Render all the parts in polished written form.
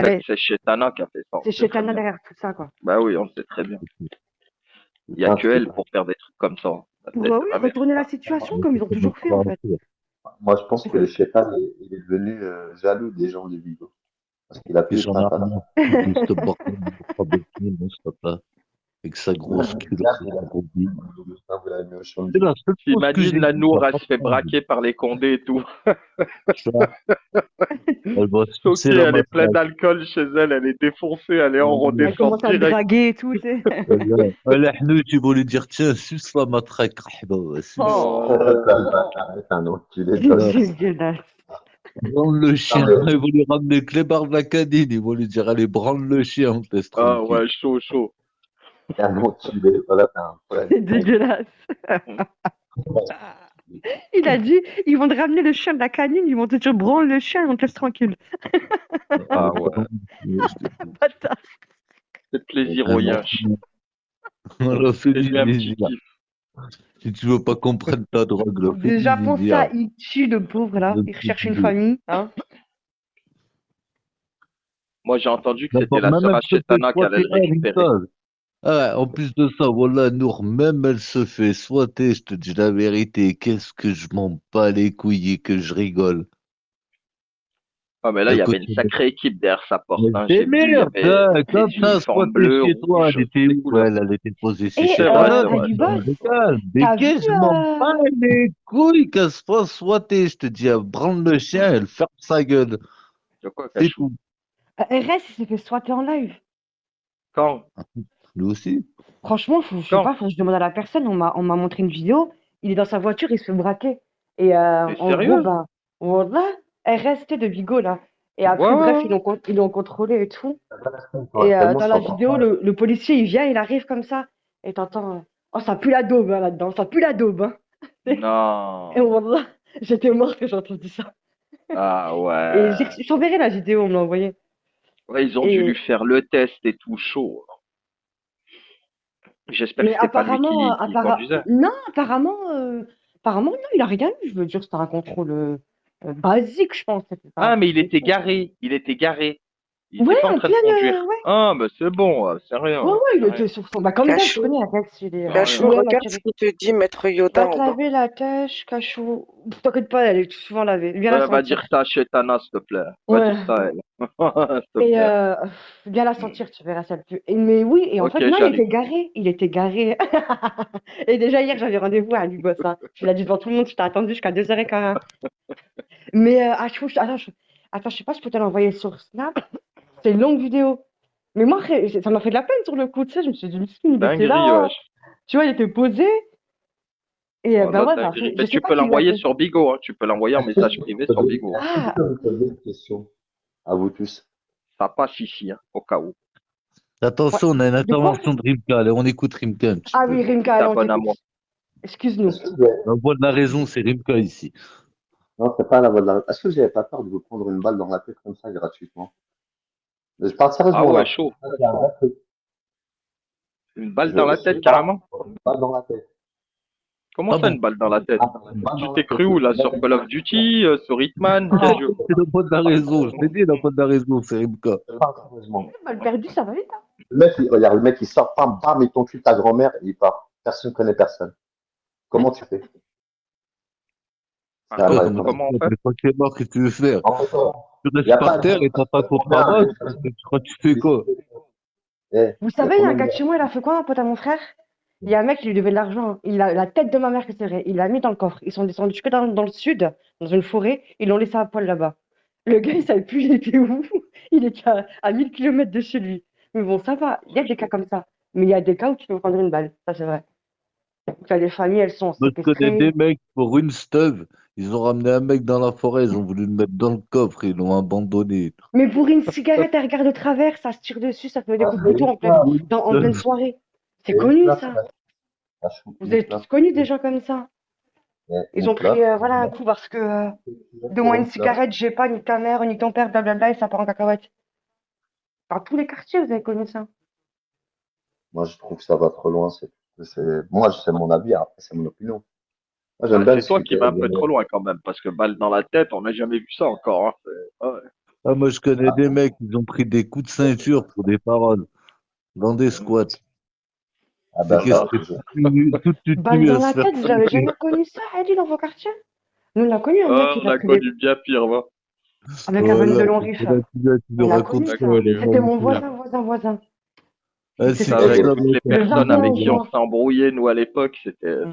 fait, est, c'est Chetana qui a fait ça, on c'est sait très Chetana bien. derrière tout ça, quoi. Bah oui, on sait très bien. Il y a Un que truc. elle pour faire des trucs comme ça. La Pour, tête de oui, ma mère. retourner la situation comme ils ont toujours fait, en fait. Moi, je pense Parce que le que, Shaitan, il est devenu jaloux des gens de Vigo. Parce qu'il a Et pu j'en ai éteindre rien la à foutre de ce bordel de Robert Smith, s'il te plaît. Avec sa grosse culotte et sa bobine. vous l'avez mis au champ de C'est vie. la seule chose que Imagine j'ai la dit, ça Nour, va elle pas se fait prendre. braquer par les Condés et tout. Ça, elle va Ok, sucer la elle est pleine matraque. d'alcool chez elle, elle est défoncée, elle est en elle redescente commence à le direct. draguer et tout, tu sais. Elle nous, tu vas lui dire, tiens, suce la matraque. Rahba, ouais, suce. Oh, Voilà. C'est un enculé de c'est gosse. dégueulasse. Branle le Non, chien. mais Ils vont lui ramener Clébar de la canine. Ils vont lui dire, allez, branle le chien, on te laisse Ah tranquille. ouais, chaud, chaud. c'est un enculé. Voilà, c'est un problème. C'est dégueulasse. Il a dit, ils vont te ramener le chien de la canine, ils vont te dire, branle le chien, on te laisse tranquille. Ah ouais. Bâtard. C'est plaisir Un au enfant. yinche. Alors, C'est lui fais-lui un petit plaisir. kiff. Si tu veux pas qu'on prenne ta drogue, là, Déjà, fais-lui pense à plaisir. Ichi, le pauvre, là. Il recherche une famille, hein. Moi, j'ai entendu que c'était D'abord, la même sœur elle à se fait Chetana qui allait squatter, le elle, récupérer. Ah, en plus de ça, voilà, Nour, même elle se fait squatter, je te dis la vérité, qu'est-ce que je m'en bats les couilles et que je rigole. Ah, mais là, À il y avait côté une de... sacrée équipe derrière sa porte. Mais Hein. c'est J'ai vu, il y merde, avait hein, les comme ça, uniformes squatter bleus, chez toi, rouges, elle était c'était où? cool. Hein. Elle était posée chez Et, C'est vrai, Chétana, c'est vrai, c'est vrai. Ayuba, mais t'as vu, qu'est-ce que je m'en bats les couilles qu'elle se fasse squatter, je te dis, elle branle le chien, elle ferme sa gueule, De quoi, c'est Cachou? tout. RS, il s'est fait squatter en live. Quand? Lui aussi. Franchement, je sais Quand? pas, faut que je demande à la personne. On m'a montré une vidéo. Il est dans sa voiture, il se fait braquer. Et T'es en gros, sérieux? ben, voilà, RST de Bigo, là. Et Ouais, après, ouais, bref, ouais. ils l'ont contrôlé et tout. Ouais, Et tellement dans c'est la encore vidéo, pas. le policier, il vient, il arrive comme ça. Et t'entends, oh, ça pue la daube, hein, là-dedans, ça pue la daube, hein. Et Non. voilà, j'étais morte quand j'ai entendu ça. Ah Et ouais. je t'enverrai la vidéo, on me l'a envoyée. Ouais, ils ont dû lui Et, faire le test et tout chaud. J'espère que mais c'était pas lui apparemment, qui conduisait. non, apparemment, non, il a rien eu. Je veux dire, c'était un contrôle basique, je pense. C'était pas un Ah, mais truc il de était fou. garé. Il était garé. Il était Ouais, pas en en train de pleine, conduire. ouais. Ah, bah c'est bon, c'est Ouais, rien. ouais, il C'est rien. était sur son. Bah, comme d'hab, tu Cachou, connais, Alex, il est. C'est Cachou, rien. Ouais, ma regarde ce chérie. qu'il te dit, Maître Va Yoda te en bas. laver la tâche, cachou. T'inquiète pas, elle est souvent lavée. Viens la Ouais, va sentir. dire ça à Chetana, s'il te plaît. Va dire Ouais. ça à elle. S'il te Et plaît. viens la sentir, tu verras ça plus. Mais oui, et en Ok, fait, non, il était j'arrive. garé. Il était garé. Et déjà, hier, j'avais rendez-vous à Lugos, ça. Je l'ai dit devant tout le monde, je t'ai attendu jusqu'à 2h15. Mais attends, je sais pas si je peux te l'envoyer sur Snap. C'est une longue vidéo. Mais moi, ça m'a fait de la peine sur le coup, tu sais. Je me suis dit, Miskin, il était Dinguerie, là. wesh. Tu vois, il était posé. Et Oh, ben la ouais, dinguerie. je Mais sais tu pas peux qui lui a l'envoyer fait. sur Bigo, hein. Tu peux l'envoyer en Est-ce que message je privé peux sur poser Bigo. Hein. Ah, est-ce que je peux poser une question à vous tous? Ça passe ici, hein, au cas où. ouais. Attention, on a une De quoi? intervention de Rimka, allez, on écoute Rimka un petit Ah peu. oui, Rimka, Il allez, on s'abonne à t'écoute. moi. Excuse-nous. Est-ce que vous avez- La voix de la raison, c'est Rimka ici. Non, c'est pas la voix de la... Est-ce que vous n'avez pas peur de vous prendre une balle dans la tête comme ça gratuitement? Je parle Ah sérieusement ouais, là. chaud. Ça, c'est un vrai truc. Une balle dans la Je tête, parle carrément. une balle dans la tête. Comment Ah ça, bon? une balle dans la tête? Ah, une balle Tu dans la t'es tête. cru où, là? Sur Call of Duty, sur Hitman? Quel Non, jeu? C'est la voix de la raison, je l'ai dit, la voix de la raison, c'est Rimka. je parle sérieusement. Balle perdue, ça va vite, hein. Regarde, le mec, il sort, bam, bam, il t'encule ta grand-mère et il part. Personne ne connaît personne. Comment tu fais? Ah, Ça va être Comment comme tu ça. comment on fais? fait? Mais quand tu es mort, qu'est-ce que tu veux faire? En fait, Tu il n'y restes a pas par terre et t'as pas qu'on te ramasse? Tu crois que tu fais quoi? Eh, Vous il y a savez, il y a un combien gars de... de chez moi, il a fait quoi, un pote à mon frère? Il y a un mec qui lui devait de l'argent. Il a la tête de ma mère que c'est vrai. Il l'a mis dans le coffre. Ils sont descendus jusque dans le sud, dans une forêt. Ils l'ont laissé à poil là-bas. Le gars, il savait plus il était où. Il était à 1000 kilomètres de chez lui. Mais bon, ça va. Il y a des cas comme ça. Mais il y a des cas où tu peux prendre une balle. Ça, c'est vrai. Tu as des familles, elles sont Moi, je connais des séquestrées. mecs pour une steuve. Ils ont ramené un mec dans la forêt, ils ont voulu le mettre dans le coffre, ils l'ont abandonné. Mais pour une cigarette, elle regarde de travers, ça se tire dessus, ça fait des Ah, coups de c'est couteau une en flamme, Une en pleine steuve. soirée. C'est c'est une connu, flamme, ça. ça choue Vous une avez flamme, tous connu des gens comme ça. Ils une ont pris flamme, voilà, un coup parce que de pour moi une une flamme. cigarette, j'ai pas ni ta mère, ni ton père, blablabla, et ça part en cacahuète. Dans tous les quartiers, vous avez connu ça. Moi, je trouve que ça va trop loin. Moi, c'est mon avis, après, c'est mon opinion. Moi, j'aime Ah, bien c'est toi qui discuter vas avec un des peu trop mecs. loin quand même, parce que balle dans la tête, on n'a jamais vu ça encore. Hein. Ah ouais. Ah, moi, je connais des mecs, ils ont pris des coups de ceinture pour des paroles dans des squats. Ah C'est bah qu'est-ce ça, que toute une Balle nuit dans à se la faire tête, vous avez taper. jamais connu ça, Eddie, dans vos quartiers? Nous, on a connu un mec Oh, qui on a a pris des... connu bien pire, va. avec un Voilà, de long riche. là, tu nous On a racontes connu On a ça, ça. elle est connu, C'était ouais. mon magnifique. voisin. Il Ah, s'est si fait Ah, avec Eh, tuer toutes les le personnes 21 avec qui on juin. s'est embrouillé, nous, à l'époque, c'était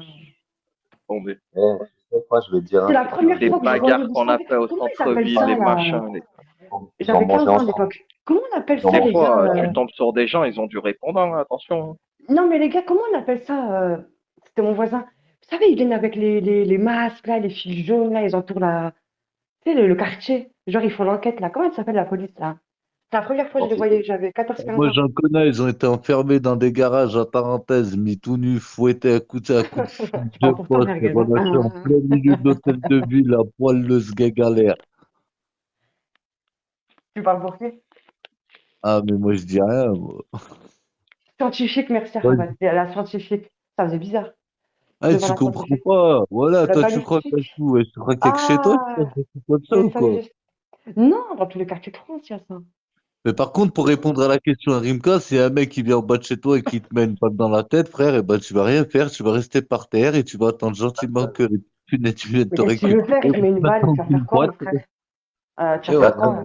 tombé. tu sais quoi, je vais te dire C'est un la truc, première Les fois que je voyais, bagarres vous qu'on a savez, fait au comment ils appellent centre-ville, ça, les là? machins. ils ont J'avais mangé 15 ans à ensemble. l'époque. Comment on appelle Ils ont ça, Des les mangé gars? fois, tu tombes sur des gens, ils ont du répondant, hein, attention. Non, mais les gars, comment on appelle ça? C'était mon voisin. Vous savez, ils viennent avec les masques, là, les fils jaunes, là, ils entourent la... Tu sais, le quartier. Genre, ils font l'enquête, là. Comment elle s'appelle, la police, là? C'est la première fois que je les voyais, j'avais 14-15 Moi, ans. j'en connais, ils ont été enfermés dans des garages à parenthèse, mis tout nus, fouettés à coups de fusil Je de parle pour toi, poste et merguez, relâchés en hein. plein milieu de l'hôtel de ville à poil le sgeg galère. Tu parles pour qui? Ah, mais moi, je dis rien, moi. Scientifique, merci, Ouais. Rabat. La scientifique. Ça faisait bizarre. Ah, Devant tu la comprends scientifique. pas. Voilà, La toi, tu crois que t'as balistique. tout. Ouais, tu crois qu'il y a que chez toi, tu Ah, penses des trucs comme ça c'est ou ça, quoi? juste. Non, dans tous les quartiers de France, il y a ça. Mais par contre, pour répondre à la question à Rimka, si un mec qui vient en bas de chez toi et qui te met une balle dans la tête, frère, et ben, tu vas rien faire, tu vas rester par terre et tu vas attendre gentiment que les punaises viennent Mais te qu'est-ce que tu veux faire? récupérer. Il te met une balle, tu Attends vas une faire quoi, mon boîte. frère? Tu Et vas faire voilà. quoi?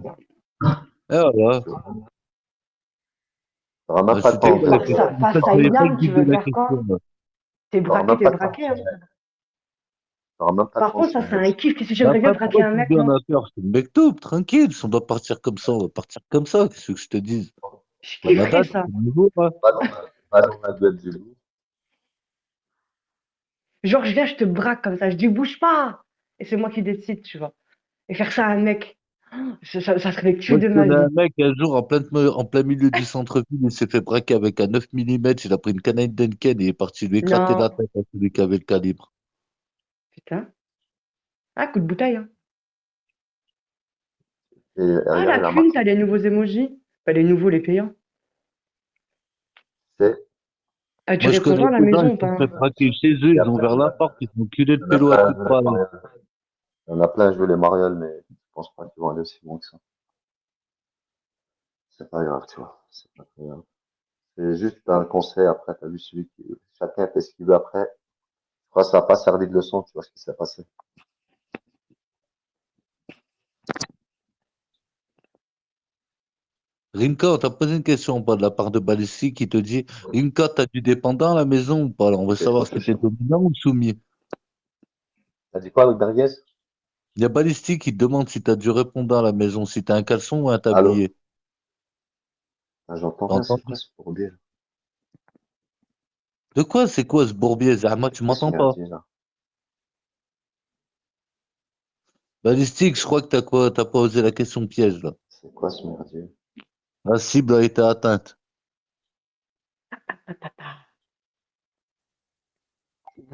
Et voilà. T'auras même Ah, pas le c'était temps quoi de la Face dire. question? à, Ça, face je à savais une pas le arme, tu but de veux la faire question, quoi? là. T'auras même T'es pas le temps de braqué, hein. tirer. T'auras même pas le Par temps de contre, ça, c'est tirer. un kiff. Qu'est-ce que Bah, j'aimerais bien pas braquer pourquoi un tu mec, dis un moi? affaire, c'est le mec top, tranquille. Si on doit partir comme ça, on va partir comme ça. Qu'est-ce que je te dis? Je Bonne kifferais date, ça. c'est nouveau, hein. Va dans la gueule du loup. Genre, je viens, je te braque comme ça. Je dis, bouge pas. Et c'est moi qui décide, tu vois. Et faire ça à un mec, ça serait le cul Moi, je de ma connais un vie. mec, un jour, en plein milieu du centre-ville, il s'est fait braquer avec un 9 millimètres. Il a pris une canette Denken et il est parti lui éclater la Non, tête à celui qui avait le calibre. putain. Ah, coup de bouteille, hein. Et Ah, regarde, la il a thune, marqué. t'as les nouveaux emojis. Pas les nouveaux, les payants. C'est, Tu Moi, je réponds connais à la des gens, maison ils ou se sont pas? fait braquer chez eux, il y a ils ont plein ouvert la porte, ils ont culé le il y en a pélo à plein à toute jouer les balle. Mariol. Il y en a plein à jouer les Mariol, mais je pense pas qu'ils vont aller aussi loin que ça. C'est pas grave, tu vois. C'est pas très grave. C'est juste un conseil après, t'as vu celui qui, chacun fait ce qu'il veut après. Je crois que ça n'a pas servi de leçon, tu vois ce qui s'est passé. Rimka, on t'a posé une question en bas de la part de Balistique qui te dit, Rimka, t'as du dépendant à la maison ou pas? Alors, on veut C'est trop savoir si t'es touchant. dominant ou soumis. T'as dit quoi, avec Berguez? Il y a Balistique qui te demande si t'as du répondant à la maison, si t'as un caleçon ou un Allô? tablier. Ah, j'entends T'as rien, c'est quoi entendu? ce bourbier? De quoi c'est quoi ce bourbier, Zahma? C'est Tu quoi ce m'entends pas? merdier là? Balistique, je crois que t'as quoi? T'as pas osé la question piège, là. C'est quoi ce merdier? La cible a été atteinte.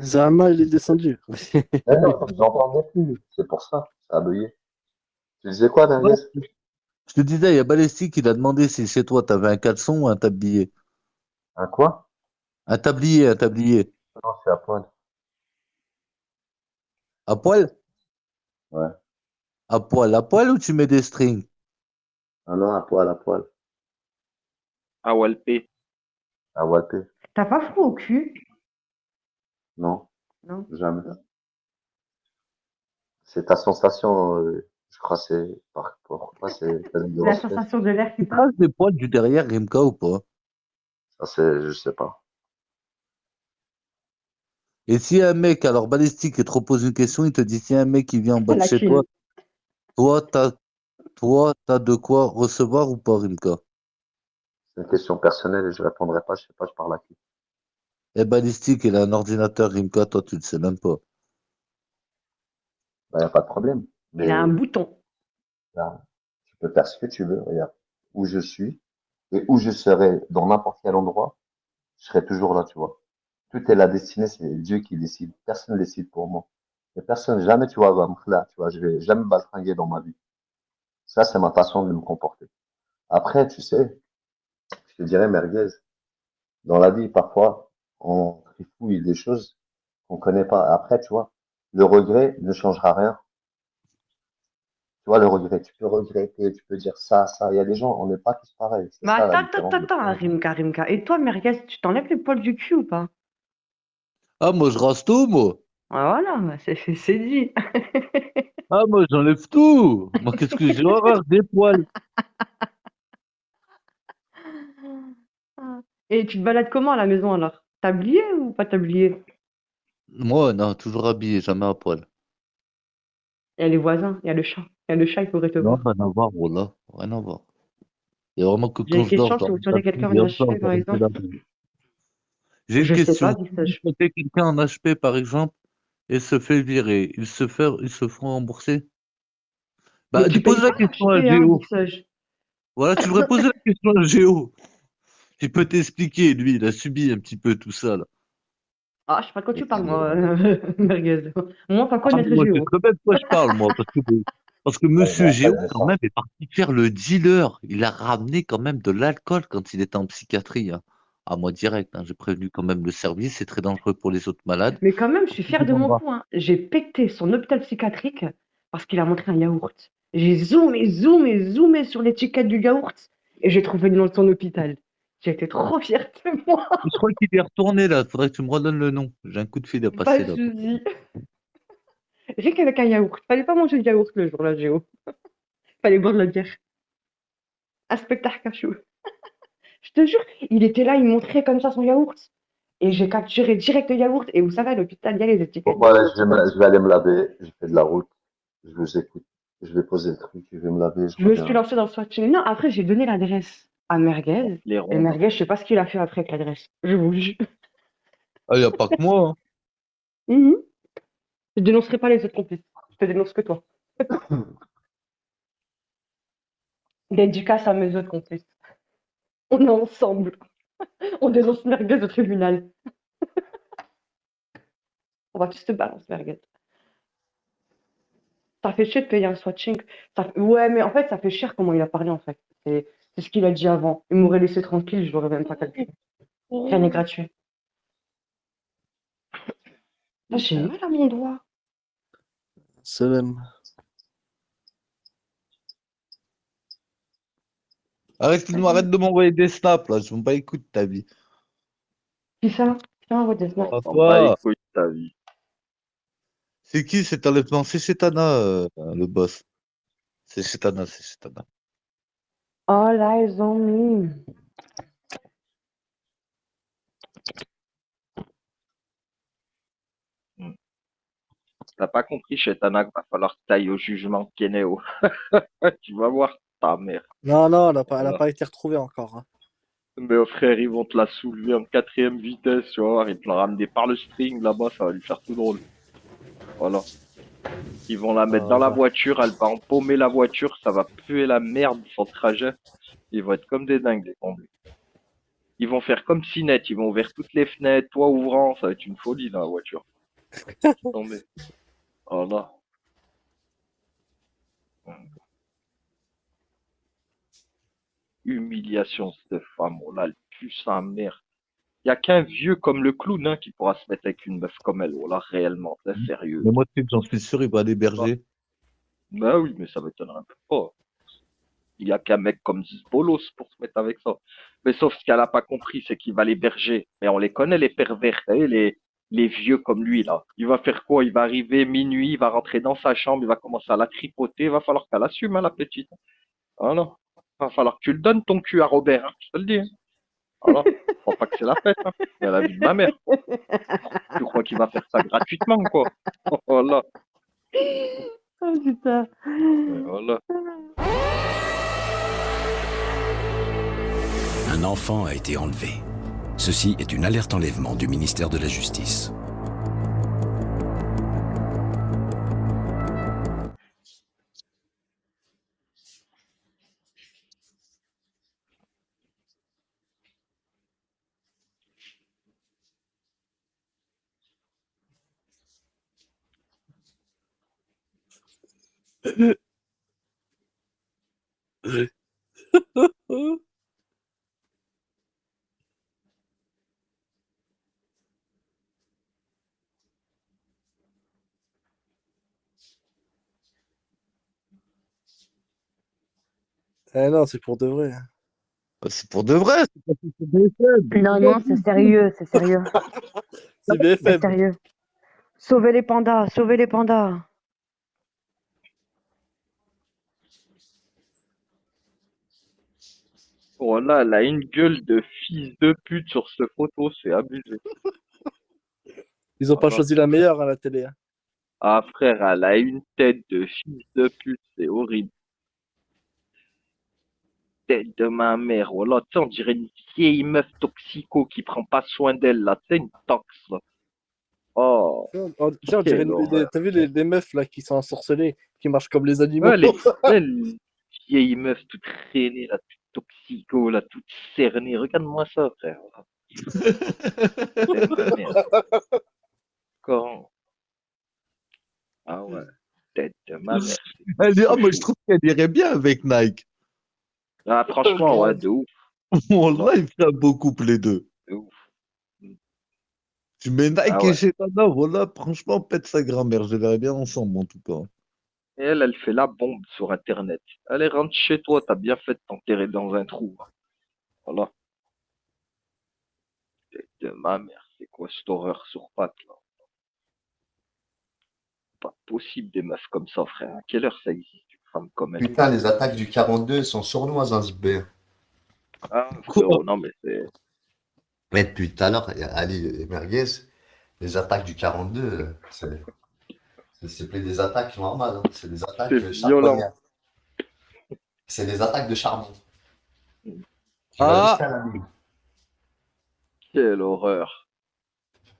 Zama, il est descendu. Mais non, je n'entendais plus, c'est pour ça, ça a bugué. Tu disais quoi, Ouais. Berguez? Je te disais, il y a Balistique qui t'a demandé si chez toi t'avais un caleçon ou un tablier. Un quoi? Un tablier, un tablier. Non, c'est à poil. À poil? Ouais. À poil. À poil ou tu mets des strings? Ah non, à poil, à poil. À Walpé. À Walpé. T'as pas froid au cul? Non, Non. jamais. C'est ta sensation, je crois, pourquoi c'est quasi de La l'espèce. sensation de l'air qui Tu passe? traces des poils du derrière, Rimka, ou pas? Ça, c'est, je sais pas. Et si un mec, alors Balistique, il te repose une question, il te dit, si un mec qui vient en bas de La chez toi, clim. toi, t'as de quoi recevoir ou pas, Rimka? C'est une question personnelle et je répondrai pas, je sais pas, je parle à qui. Et Balistique, il a un ordinateur, Rimka, toi, tu le sais même pas. Bah, y a pas de problème. Il a un Mais, bouton. là, tu peux faire ce que tu veux, regarde. Où je suis et où je serai dans n'importe quel endroit, je serai toujours là, tu vois. Tout est la destinée, c'est Dieu qui décide. Personne ne décide pour moi. Et personne, jamais, tu vois, va me là, tu vois, je vais jamais me baltringuer dans ma vie. Ça, c'est ma façon de me comporter. Après, tu sais, je te dirais, merguez, dans la vie, parfois, on trifouille des choses qu'on connaît pas. Après, tu vois, le regret ne changera rien. Tu vois, le regret, tu peux regretter, tu peux dire ça. Il y a des gens, on n'est pas tous pareils. C'est Mais ça la attends, différence de attends, tout. Rimka. Et toi, merguez, tu t'enlèves les poils du cul ou pas? Ah, moi, je rase tout, moi. Ah, voilà, bah, c'est dit. Ah, moi, j'enlève tout. Moi, qu'est-ce que j'ai horreur des poils. Et tu te balades comment à la maison alors? Tablier ou pas tablier? Moi, non, toujours habillé, jamais à poil. Il y a les voisins, il y a le chat. Il y a le chat, il pourrait te Non, voir. rien à voir, voilà. Rien à voir. Il y a vraiment que J'ai quand une je question, dors si vous dans sentez le tapis, quelqu'un en bien sûr, HP, je par reste exemple? là. J'ai une Je sais pas, question. dis Si ça. vous mettez quelqu'un en HP, par exemple, et se fait virer, ils se font rembourser? Mais Bah, tu tu payes poses la pas question à l'HP, hein, dis Géo. ça. Voilà, tu devrais poser la question à Géo. Il peut t'expliquer, lui, il a subi un petit peu tout ça, là. Ah, je sais pas de quoi Et tu puis, parles, moi, merguez. Moi, pas quoi Ah, mettre moi, je sais Géo. très bien de quoi je parle, moi, parce que ouais, je me Monsieur rappelle Géo, de quand ça. même, est parti faire le dealer. Il a ramené quand même de l'alcool quand il était en psychiatrie, hein. À moi direct, hein. J'ai prévenu quand même le service, c'est très dangereux pour les autres malades. Mais quand même, je suis Il fière de mon demandera. coup, hein. J'ai pété son hôpital psychiatrique parce qu'il a montré un yaourt. J'ai zoomé sur l'étiquette du yaourt et j'ai trouvé le nom de son hôpital. J'ai été trop fière de moi. Je crois qu'il est retourné, là. Faudrait que tu me redonnes le nom. J'ai un coup de fil à Pas passer, de là. souci. Rien qu'avec un yaourt. Fallait pas manger de yaourt le jour-là, Géo. Fallait boire de la bière. Un spectacle cachou. Je te jure, il était là, il montrait comme ça son yaourt. Et j'ai capturé direct le yaourt. Et vous savez, à l'hôpital, il y a les Bon, étiquettes. voilà, je vais aller me laver. Je fais de la route. Je vous écoute. Je vais poser le truc. Je vais me laver. Je Je me suis reviens. lancée dans le swatching. Non, après, j'ai donné l'adresse à Merguez. Les Et rondes. Merguez, je sais pas ce qu'il a fait après avec l'adresse. Je vous le jure. Ah, il n'y a pas que moi, hein. Mhm. Je dénoncerai pas les autres complices. Je te dénonce que toi. Dédicace à mes autres complices. On est ensemble. On dénonce Merguez au tribunal. On va tous se balancer, Merguez. Ça fait chier de payer un swatching. Ouais, mais en fait, ça fait cher comment il a parlé, en fait. C'est ce qu'il a dit avant. Il m'aurait laissé tranquille, je l'aurais même pas calculé. Rien n'est gratuit. Ah, j'ai mal à mon doigt. Salam. Arrête de m'envoyer des snaps, là. Je ne pas écoute ta vie. Qui ça? Putain, what the On snack. Pas s'en bat les toi. couilles de ta vie. C'est qui cet enlèvement? C'est Chetana, le boss. C'est Chetana, c'est Chetana. All eyes on me. Hmm. T'as pas compris, chez Tanak, va falloir que t'ailles au jugement Kenéo. Tu vas voir ta mère. Non, non, elle a Voilà. pas été retrouvée encore, hein. Mais au frère, ils vont te la soulever en quatrième vitesse, tu vas voir, ils te la ramener par le string là-bas, ça va lui faire tout drôle. Voilà. Ils vont la mettre Ah, dans la bah. voiture, elle va empaumer la voiture, ça va puer la merde son trajet. Ils vont être comme des dingues, les tombés. Ils vont faire comme Sinette, ils vont ouvrir toutes les fenêtres, toit ouvrant, ça va être une folie dans la voiture. Tombé. Voilà. Humiliation, cette femme, oh là, elle pue sa mère. Y a qu'un vieux comme le clown hein, qui pourra se mettre avec une meuf comme elle, oh là, réellement, c'est sérieux. Mais moi, tu sais que j'en suis sûr, il va Bah, l'héberger. bah oui, mais ça m'étonnerait un peu pas. Il y a qu'un mec comme Zbolos pour se mettre avec ça. Mais sauf ce qu'elle a pas compris, c'est qu'il va l'héberger. Mais on les connaît, les pervers, vous savez, les vieux comme lui, là. Il va faire quoi? Il va arriver minuit, il va rentrer dans sa chambre, il va commencer à la tripoter. Il va falloir qu'elle assume, hein, la petite. Voilà. Il va falloir que tu le donnes ton cul à Robert, hein, je te le dis. Hein. Voilà. Faut pas que c'est la fête, hein. Mais la vie de ma mère. Tu crois qu'il va faire ça gratuitement, quoi? Voilà. Oh putain. Voilà. Un enfant a été enlevé. Ceci est une alerte enlèvement du ministère de la Justice. Eh non, c'est pour de vrai. Bah, c'est pour de vrai, c'est pas pour BFM. Non, non, c'est sérieux, c'est sérieux. C'est C'est BFM. sérieux. Sauvez les pandas, sauvez les pandas. Voilà, elle a une gueule de fils de pute sur ce photo, c'est abusé. Ils ont pas Voilà. choisi la meilleure à la télé, hein. Ah frère, elle a une tête de fils de pute, c'est horrible. Tête de ma mère, voilà, tu sais, on dirait une vieille meuf toxico qui prend pas soin d'elle, là, tu sais, une tox, là. Oh, Tiens, on dirait quelle horreur. t'as vu les meufs là qui sont ensorcelées, qui marchent comme les animaux? Ouais, les vieilles meufs toutes traînées, là, toutes toxico, là, toutes cernées. Regarde-moi ça, frère. Voilà. Tête de ma mère. Quand? Ah ouais, tête de ma mère. C'est Ah, moi, je chaud. trouve qu'elle irait bien avec Nike. Ah, franchement, ouais, Grave. de ouf. Wallah, ils feraient un beau couple, les deux. De ouf. Tu mets Ah Nike et ouais. Chetana, voilà, franchement, pète sa grand-mère. Je les verrais bien ensemble, en tout cas. Et elle fait la bombe sur Internet. Allez, rentre chez toi, t'as bien fait de t'enterrer dans un trou. Voilà. Tête de ma mère, c'est quoi cette horreur sur pattes, là? Pas possible des meufs comme ça, frère. À quelle heure ça existe, une femme comme elle? Putain, les attaques du 42 sont sournoises, hein, ce B. Ah, Quoi? frérot, non, mais c'est. Ouais, depuis tout à l'heure, Ali et Merguez, les attaques du 42, c'est plus des attaques normales, hein. C'est des attaques C'est violent. charbonnières. C'est des attaques de charbon. Tu vas Ah, jusqu'à la ligne. Quelle horreur.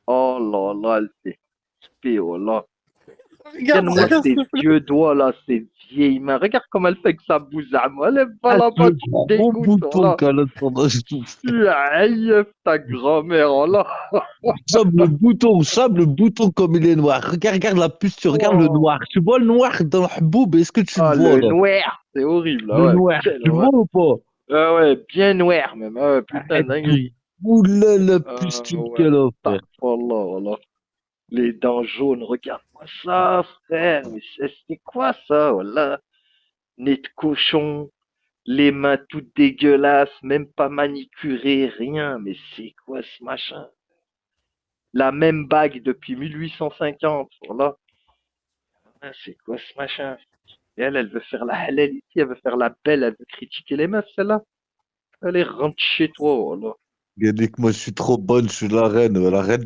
Oh là là, elle fait spé, oh là. Regarde, Regarde-moi regarde, ces s'il te plaît. vieux doigts là, ces vieilles mains. Regarde comme elle fait avec sa bousaille. Elle lève pas ah, là-bas, le tu me gros dégoûtes, oh bouton là. qu'elle a sur la joue. Tu aïe, ta grand-mère, oh là. Chab, le bouton comme il est noir. Regarde la puce, tu regardes le Oh. noir. Tu vois le noir dans le haboub, est-ce que tu le Ah, vois, le là? noir, c'est horrible, là, Le ouais. noir, Quelle tu le horreur. vois ou pas? Ah ouais, bien noir même. Ah ouais, putain, Arrête de dinguerie. bouler la Ah pustule ouais, qu'elle a, tac, frère. voilà, voilà. Les dents jaunes, regarde-moi ça, frère. Mais c'est quoi ça, voilà? Nez de cochon, les mains toutes dégueulasses, même pas manicurées, rien. Mais c'est quoi ce machin? La même bague depuis 1850, voilà. Ah, c'est quoi ce machin? Et elle veut faire la halal ici, elle veut faire la belle, elle veut critiquer les meufs, celle-là. Allez, rentre chez toi, voilà. Regardez que moi, je suis trop bonne, je suis la reine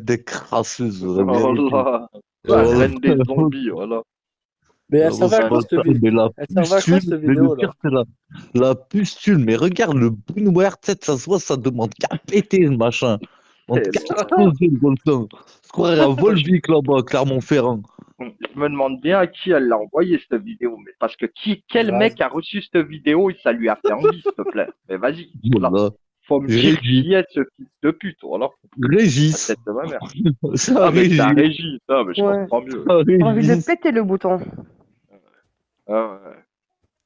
des crasseuses, j'aurais bien dit. Voilà. La Voilà. reine des zombies, voilà. Mais elle Avant, servait à c'est Ah quoi pas non. cette ça, mais la Elle servait à quoi pustule, cette mais le vidéo là? pire, c'est la pustule. Mais regarde le boonware, tête, ça se voit, ça demande qu'à péter le machin. On te Quelle qu'à horreur. exploser le volcan. Je croirais à Moi, Volvic là-bas, Clermont-Ferrand. je me demande bien à qui elle l'a envoyé cette vidéo, mais parce que quel Grave. mec a reçu cette vidéo et ça lui a fait envie, s'il te plaît. Mais vas-y, voilà. Voilà. Faut me dire Régis. qui est ce fils de pute, voilà. La Régis. tête de ma mère. Ça, Ah, mais c'est un Régis. Régis, ça, mais je Ouais. comprends mieux. Ça, J'ai envie de le Régis. péter le bouton. Ah ouais.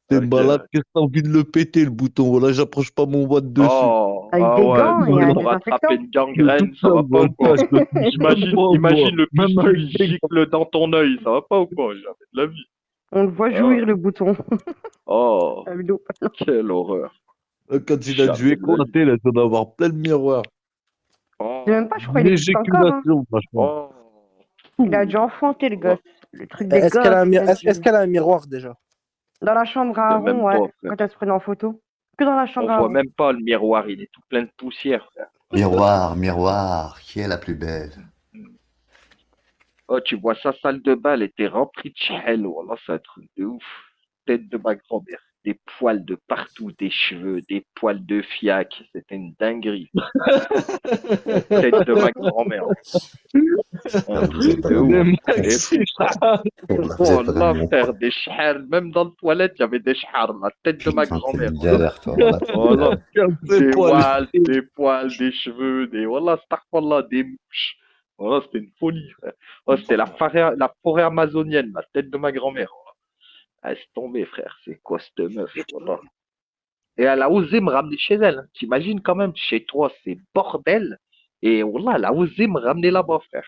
T'es Ok. malade, qu'est-ce que t'as envie de le péter le bouton? Voilà, j'approche pas mon watt dessus. Oh, Avec ah des ouais, gants et un c'est Voilà. pour attraper désinfectant. une Le tout gangrène, ça ça, va pas ou quoi? voilà, je le touche même Imagine, pas, moi. imagine le Même pustule, avec il des gants. gicle dans ton œil, ça va pas ou quoi? Jamais de la vie. On le voit Ah ouais. jouir le bouton. Oh, La vidéo. quelle horreur. Quand il a dû Jamais de la vie. éclater, il a dû en avoir plein le miroir. Je sais même Oh, pas, je crois qu'il existe encore, hein. L'éjaculation, franchement. oh. Il a dû enfanter le Voilà. gosse. Le truc des gosses, il a Est-ce dû... qu'elle a un miroir déjà? Dans la chambre à C'est même Aaron, ouais. pas, frère. Quand elle se prenait en photo. Que dans la On chambre à voit Aaron. même pas le miroir, il est tout plein de poussière, frère. Miroir, miroir, qui est la plus belle? Oh, tu vois sa salle de bain, elle était remplie de chahel. Voilà, c'est un truc de ouf. Tête de ma grand-mère. Des poils de partout, des cheveux, des poils de fiac. C'était une dinguerie. Tête de ma grand-mère. Un Ah, vous truc êtes pas de du ouf. Des monde. Et mecs, c'est ça. Là, vous êtes pas du voilà, monde. frère, des chahals. Même dans le toilette, il y avait des chahals. La tête de ma Putain, t'es grand-mère. une Voilà. galère, toi. Voilà, t'es une Voilà. galère. Comme ses Des poils, des cheveux, des, voilà, astaghfirullah, des mouches. Voilà, c'était une folie, frère. Oh, c'était la forêt amazonienne, la tête de ma grand-mère. Voilà. Ah, laisse tomber, frère. C'est quoi cette meuf, voilà. Et elle a osé me ramener chez elle, hein. T'imagines quand même, chez toi, c'est bordel. Et voilà, elle a osé me ramener là-bas, frère.